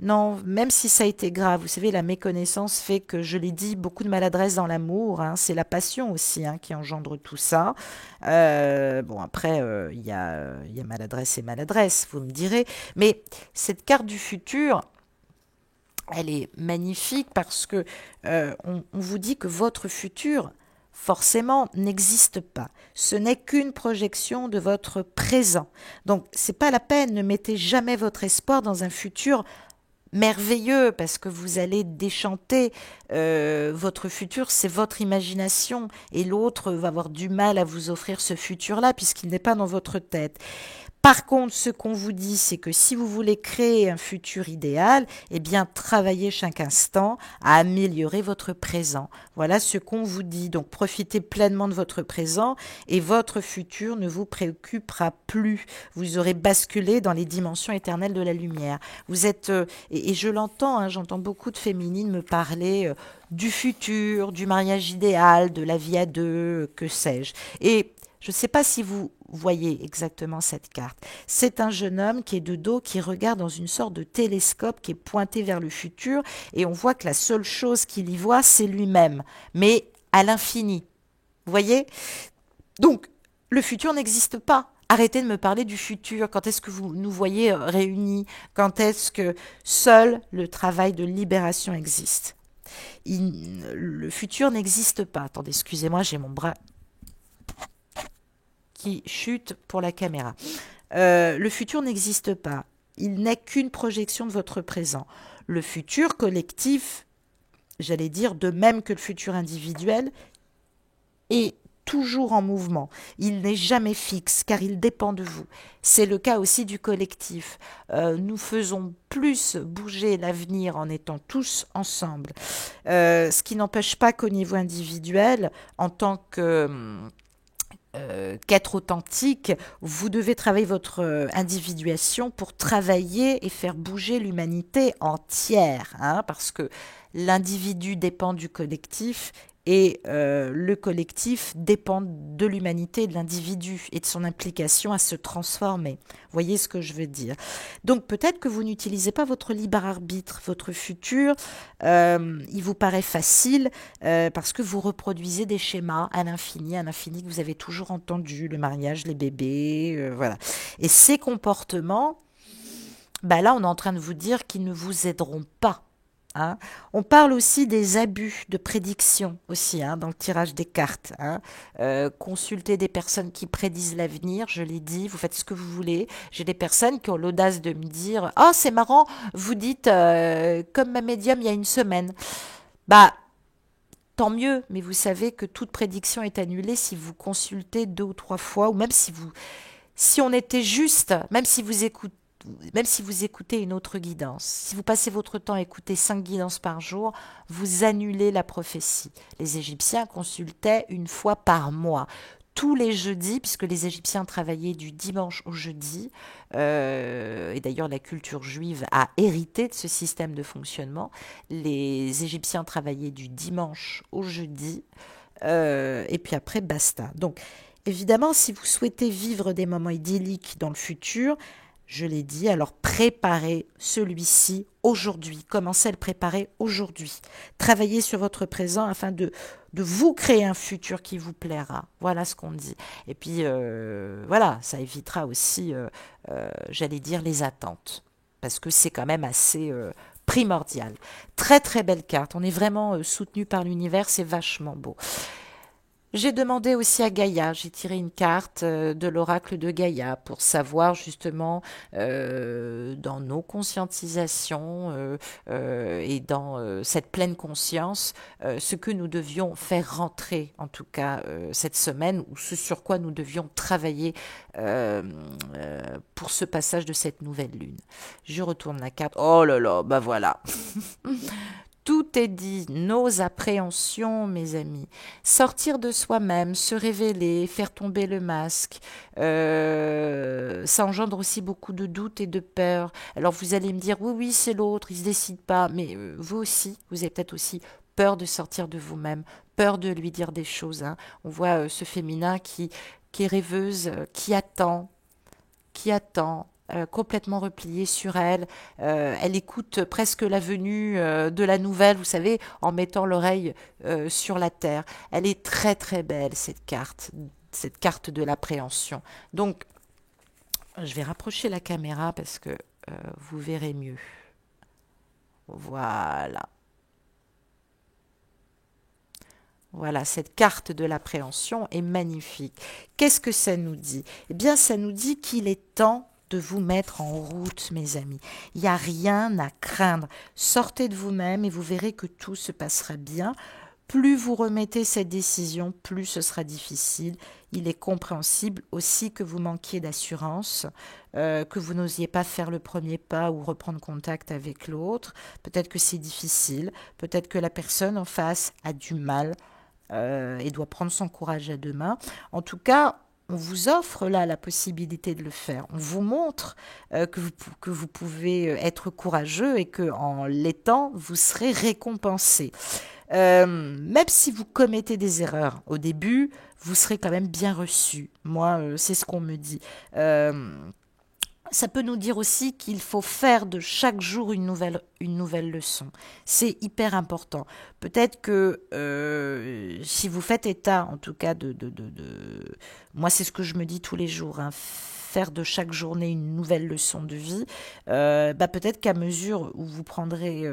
B: Non, même si ça a été grave, vous savez, la méconnaissance fait que, je l'ai dit, beaucoup de maladresse dans l'amour, hein, c'est la passion aussi qui engendre tout ça. Bon, après, il y a maladresse et maladresse, vous me direz. Mais cette carte du futur, elle est magnifique parce que on vous dit que votre futur, forcément, n'existe pas. Ce n'est qu'une projection de votre présent. Donc, c'est pas la peine, ne mettez jamais votre espoir dans un futur merveilleux parce que vous allez déchanter votre futur, c'est votre imagination et l'autre va avoir du mal à vous offrir ce futur-là puisqu'il n'est pas dans votre tête. Par contre, ce qu'on vous dit, c'est que si vous voulez créer un futur idéal, eh bien, travaillez chaque instant à améliorer votre présent. Voilà ce qu'on vous dit. Donc, profitez pleinement de votre présent et votre futur ne vous préoccupera plus. Vous aurez basculé dans les dimensions éternelles de la lumière. Vous êtes, et je l'entends, j'entends beaucoup de féminines me parler du futur, du mariage idéal, de la vie à deux, que sais-je. Et je ne sais pas si vous voyez exactement cette carte. C'est un jeune homme qui est de dos, qui regarde dans une sorte de télescope qui est pointé vers le futur et on voit que la seule chose qu'il y voit, c'est lui-même, mais à l'infini. Vous voyez? Donc, le futur n'existe pas. Arrêtez de me parler du futur. Quand est-ce que vous nous voyez réunis? Quand est-ce que seul le travail de libération existe? Le futur n'existe pas. Attendez, excusez-moi, j'ai mon bras qui chute pour la caméra. Le futur n'existe pas. Il n'est qu'une projection de votre présent. Le futur collectif, j'allais dire, de même que le futur individuel, est toujours en mouvement. Il n'est jamais fixe car il dépend de vous. C'est le cas aussi du collectif. Nous faisons plus bouger l'avenir en étant tous ensemble. Ce qui n'empêche pas qu'au niveau individuel, en tant qu'être authentique, vous devez travailler votre individuation pour travailler et faire bouger l'humanité entière, parce que l'individu dépend du collectif et le collectif dépend de l'humanité et de l'individu et de son implication à se transformer. Voyez ce que je veux dire? Donc peut-être que vous n'utilisez pas votre libre arbitre, votre futur, il vous paraît facile parce que vous reproduisez des schémas à l'infini, que vous avez toujours entendu, le mariage, les bébés, voilà. Et ces comportements, là on est en train de vous dire qu'ils ne vous aideront pas. On parle aussi des abus de prédiction aussi dans le tirage des cartes. Consultez des personnes qui prédisent l'avenir, je l'ai dit, vous faites ce que vous voulez. J'ai des personnes qui ont l'audace de me dire « Oh, c'est marrant, vous dites comme ma médium il y a une semaine. » Tant mieux, mais vous savez que toute prédiction est annulée si vous consultez 2 ou 3 fois, ou même si on était juste, même si vous écoutez une autre guidance, si vous passez votre temps à écouter 5 guidances par jour, vous annulez la prophétie. Les Égyptiens consultaient 1 fois par mois. Tous les jeudis, puisque les Égyptiens travaillaient du dimanche au jeudi, et d'ailleurs la culture juive a hérité de ce système de fonctionnement, les Égyptiens travaillaient du dimanche au jeudi, et puis après, basta. Donc, évidemment, si vous souhaitez vivre des moments idylliques dans le futur, je l'ai dit, alors préparez celui-ci aujourd'hui. Commencez à le préparer aujourd'hui. Travaillez sur votre présent afin de vous créer un futur qui vous plaira. Voilà ce qu'on dit. Et puis, voilà, ça évitera aussi, j'allais dire, les attentes. Parce que c'est quand même assez primordial. Très très belle carte. On est vraiment soutenu par l'univers. C'est vachement beau. J'ai demandé aussi à Gaïa, j'ai tiré une carte de l'oracle de Gaïa pour savoir justement dans nos conscientisations et dans cette pleine conscience ce que nous devions faire rentrer en tout cas cette semaine ou ce sur quoi nous devions travailler pour ce passage de cette nouvelle lune. Je retourne la carte. Oh là là, bah voilà. Tout est dit, nos appréhensions, mes amis. Sortir de soi-même, se révéler, faire tomber le masque, ça engendre aussi beaucoup de doutes et de peur. Alors vous allez me dire, oui, oui, c'est l'autre, il se décide pas, mais vous aussi, vous avez peut-être aussi peur de sortir de vous-même, peur de lui dire des choses. Hein. On voit ce féminin qui est rêveuse, qui attend, complètement repliée sur elle. Elle écoute presque la venue de la nouvelle, vous savez, en mettant l'oreille sur la terre. Elle est très très belle, cette carte de l'appréhension. Donc, je vais rapprocher la caméra parce que vous verrez mieux. Voilà. Voilà, cette carte de l'appréhension est magnifique. Qu'est-ce que ça nous dit? Eh bien, ça nous dit qu'il est temps de vous mettre en route, mes amis. Il n'y a rien à craindre. Sortez de vous-même et vous verrez que tout se passera bien. Plus vous remettez cette décision, plus ce sera difficile. Il est compréhensible aussi que vous manquiez d'assurance, que vous n'osiez pas faire le premier pas ou reprendre contact avec l'autre. Peut-être que c'est difficile, peut-être que la personne en face a du mal et doit prendre son courage à deux mains. En tout cas, on vous offre là la possibilité de le faire. On vous montre que vous pouvez être courageux et que en l'étant, vous serez récompensé. Même si vous commettez des erreurs au début, vous serez quand même bien reçu. Moi, c'est ce qu'on me dit. Ça peut nous dire aussi qu'il faut faire de chaque jour une nouvelle leçon. C'est hyper important. Peut-être que si vous faites état, en tout cas, moi c'est ce que je me dis tous les jours, hein, faire de chaque journée une nouvelle leçon de vie, peut-être qu'à mesure où vous prendrez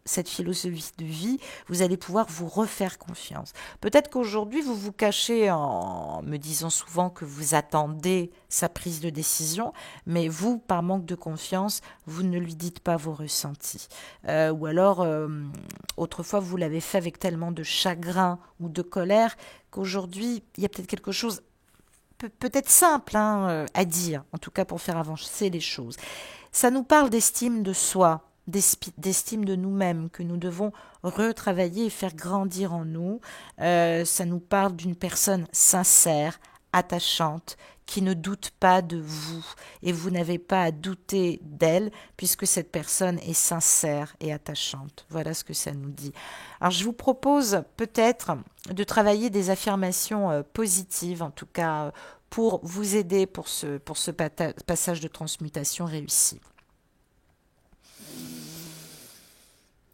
B: cette philosophie de vie, vous allez pouvoir vous refaire confiance. Peut-être qu'aujourd'hui, vous vous cachez en me disant souvent que vous attendez sa prise de décision, mais vous, par manque de confiance, vous ne lui dites pas vos ressentis. Ou alors, autrefois, vous l'avez fait avec tellement de chagrin ou de colère qu'aujourd'hui, il y a peut-être quelque chose peut-être simple à dire, en tout cas pour faire avancer les choses. Ça nous parle d'estime de soi, d'estime de nous-mêmes que nous devons retravailler et faire grandir en nous. Ça nous parle d'une personne sincère, attachante, qui ne doute pas de vous et vous n'avez pas à douter d'elle puisque cette personne est sincère et attachante. Voilà ce que ça nous dit. Alors je vous propose peut-être de travailler des affirmations positives, en tout cas pour vous aider pour ce passage de transmutation réussi.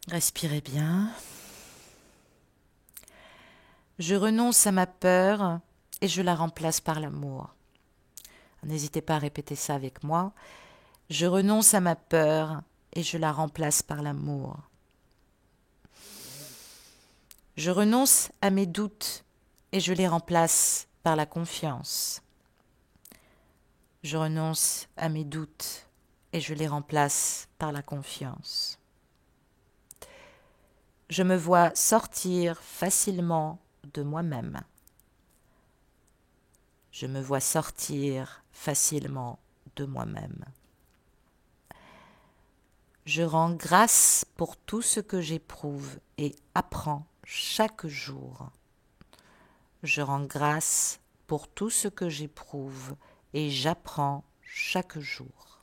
B: Respirez bien. Je renonce à ma peur et je la remplace par l'amour. N'hésitez pas à répéter ça avec moi. Je renonce à ma peur et je la remplace par l'amour. Je renonce à mes doutes et je les remplace par la confiance. Je renonce à mes doutes et je les remplace par la confiance. Je me vois sortir facilement de moi-même. Je me vois sortir facilement de moi-même. Je rends grâce pour tout ce que j'éprouve et apprends chaque jour. Je rends grâce pour tout ce que j'éprouve et j'apprends chaque jour.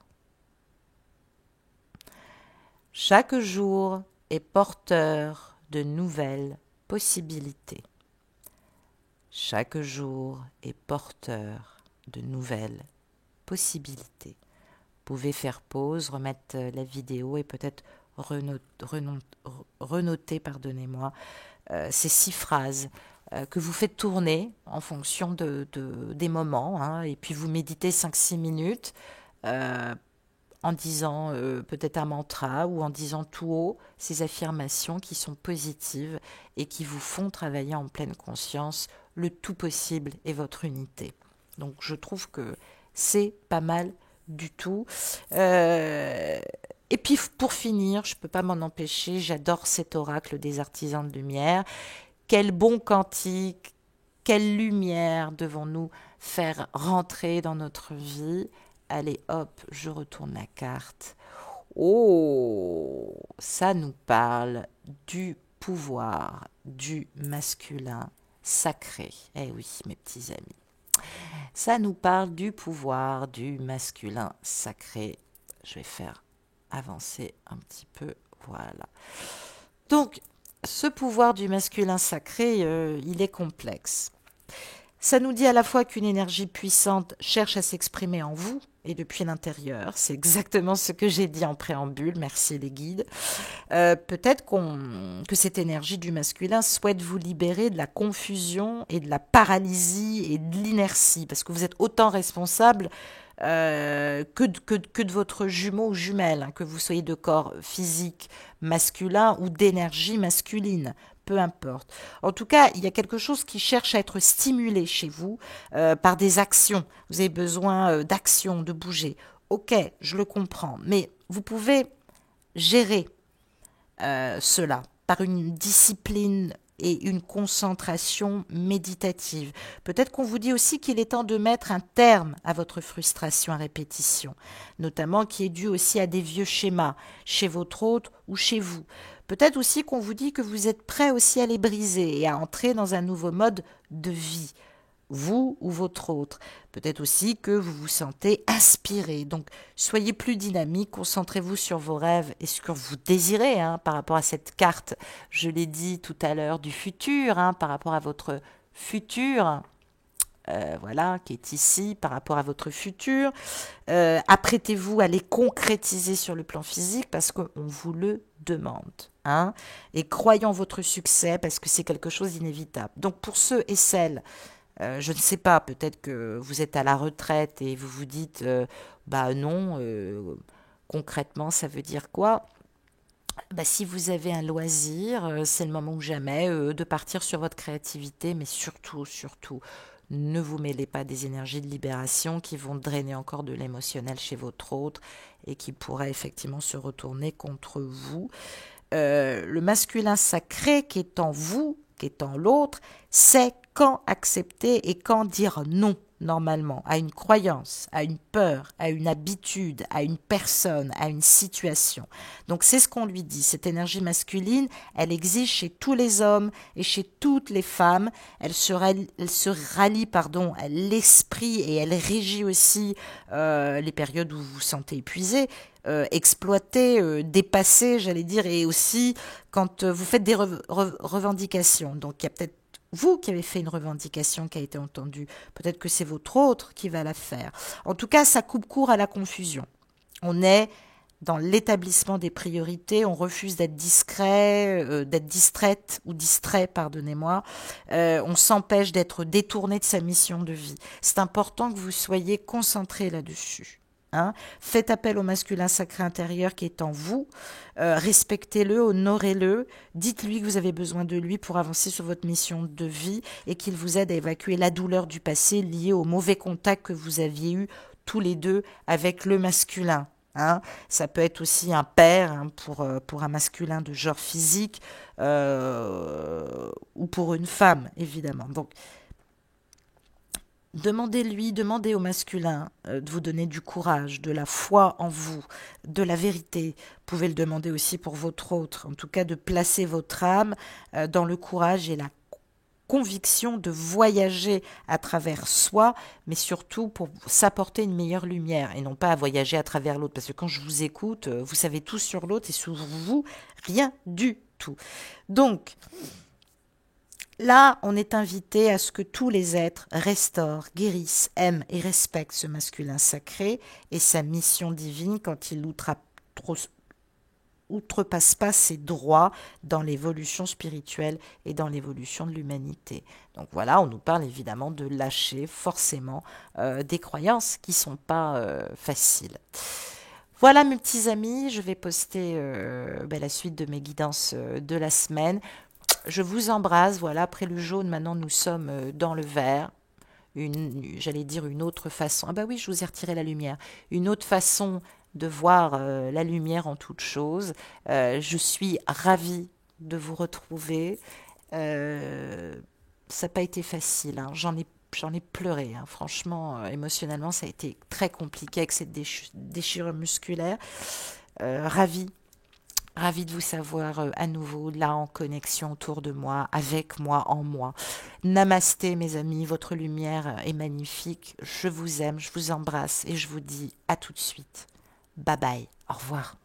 B: Chaque jour est porteur de nouvelles
A: possibilités. Chaque jour est porteur de nouvelles possibilités. Vous pouvez faire pause, remettre la vidéo et peut-être renoter, pardonnez-moi, ces 6 phrases que vous faites tourner en fonction des moments, hein, et puis vous méditez 5-6 minutes en disant peut-être un mantra ou en disant tout haut ces affirmations qui sont positives et qui vous font travailler en pleine conscience le tout possible et votre unité. Donc je trouve que c'est pas mal du tout. Et puis pour finir, je ne peux pas m'en empêcher, j'adore cet oracle des artisans de lumière. Quel bon cantique, quelle lumière devons-nous faire rentrer dans notre vie. Allez hop, je retourne la carte. Oh, ça nous parle du pouvoir du masculin sacré. Eh oui, mes petits amis. Ça nous parle du pouvoir du masculin sacré. Je vais faire avancer un petit peu. Voilà. Donc, ce pouvoir du masculin sacré, il est complexe. Ça nous dit à la fois qu'une énergie puissante cherche à s'exprimer en vous et depuis l'intérieur. C'est exactement ce que j'ai dit en préambule. Merci les guides. Peut-être que cette énergie du masculin souhaite vous libérer de la confusion et de la paralysie et de l'inertie, parce que vous êtes autant responsable que de votre jumeau ou jumelle, hein, que vous soyez de corps physique masculin ou d'énergie masculine. Peu importe. En tout cas, il y a quelque chose qui cherche à être stimulé chez vous par des actions. Vous avez besoin d'actions, de bouger. Ok, je le comprends. Mais vous pouvez gérer cela par une discipline et une concentration méditative. Peut-être qu'on vous dit aussi qu'il est temps de mettre un terme à votre frustration à répétition, notamment qui est due aussi à des vieux schémas, chez votre hôte ou chez vous. Peut-être aussi qu'on vous dit que vous êtes prêt aussi à les briser et à entrer dans un nouveau mode de vie, vous ou votre autre. Peut-être aussi que vous vous sentez inspiré. Donc, soyez plus dynamique, concentrez-vous sur vos rêves et ce que vous désirez par rapport à cette carte, je l'ai dit tout à l'heure, du futur, par rapport à votre futur. Voilà, qui est ici par rapport à votre futur. Apprêtez-vous à les concrétiser sur le plan physique parce qu'on vous le demande. Et croyons votre succès parce que c'est quelque chose d'inévitable. Donc pour ceux et celles, je ne sais pas, peut-être que vous êtes à la retraite et vous vous dites, bah non, concrètement ça veut dire quoi ? Bah, si vous avez un loisir, c'est le moment ou jamais de partir sur votre créativité, mais surtout, ne vous mêlez pas des énergies de libération qui vont drainer encore de l'émotionnel chez votre autre et qui pourraient effectivement se retourner contre vous. Le masculin sacré qui est en vous, qui est en l'autre, sait quand accepter et quand dire non, normalement, à une croyance, à une peur, à une habitude, à une personne, à une situation. Donc c'est ce qu'on lui dit. Cette énergie masculine, elle existe chez tous les hommes et chez toutes les femmes. Elle se rallie à l'esprit et elle régit aussi les périodes où vous vous sentez épuisé, exploité, dépassé, j'allais dire, et aussi quand vous faites des revendications. Donc il y a peut-être vous qui avez fait une revendication qui a été entendue. Peut-être que c'est votre autre qui va la faire. En tout cas, ça coupe court à la confusion. On est dans l'établissement des priorités, on refuse d'être discret, d'être distraite ou distrait, pardonnez-moi. On s'empêche d'être détourné de sa mission de vie. C'est important que vous soyez concentré là-dessus. Faites appel au masculin sacré intérieur qui est en vous, respectez-le, honorez-le, dites-lui que vous avez besoin de lui pour avancer sur votre mission de vie et qu'il vous aide à évacuer la douleur du passé liée au mauvais contact que vous aviez eu tous les deux avec le masculin. Ça peut être aussi un père pour un masculin de genre physique ou pour une femme, évidemment. Donc, demandez au masculin de vous donner du courage, de la foi en vous, de la vérité. Vous pouvez le demander aussi pour votre autre, en tout cas de placer votre âme dans le courage et la conviction de voyager à travers soi, mais surtout pour s'apporter une meilleure lumière et non pas à voyager à travers l'autre. Parce que quand je vous écoute, vous savez tout sur l'autre et sur vous, rien du tout. Donc,
B: Là, on est invité à ce que tous les êtres restaurent, guérissent, aiment et respectent ce masculin sacré et sa mission divine quand il outrepasse pas ses droits dans l'évolution spirituelle et dans l'évolution de l'humanité. Donc voilà, on nous parle évidemment de lâcher forcément des croyances qui sont pas faciles. Voilà mes petits amis, je vais poster la suite de mes guidances de la semaine. Je vous embrasse, voilà, après le jaune, maintenant nous sommes dans le vert. J'allais dire une autre façon. Ah bah oui, je vous ai retiré la lumière. Une autre façon de voir la lumière en toute chose. Je suis ravie de vous retrouver. Euh, Ça n'a pas été facile, hein. J'en ai pleuré, hein. Franchement, émotionnellement, ça a été très compliqué avec cette déchirure musculaire. Ravie Ravie de vous savoir à nouveau là en connexion autour de moi, avec moi, en moi. Namasté mes amis, votre lumière est magnifique. Je vous aime, je vous embrasse et je vous dis à tout de suite. Bye bye, au revoir.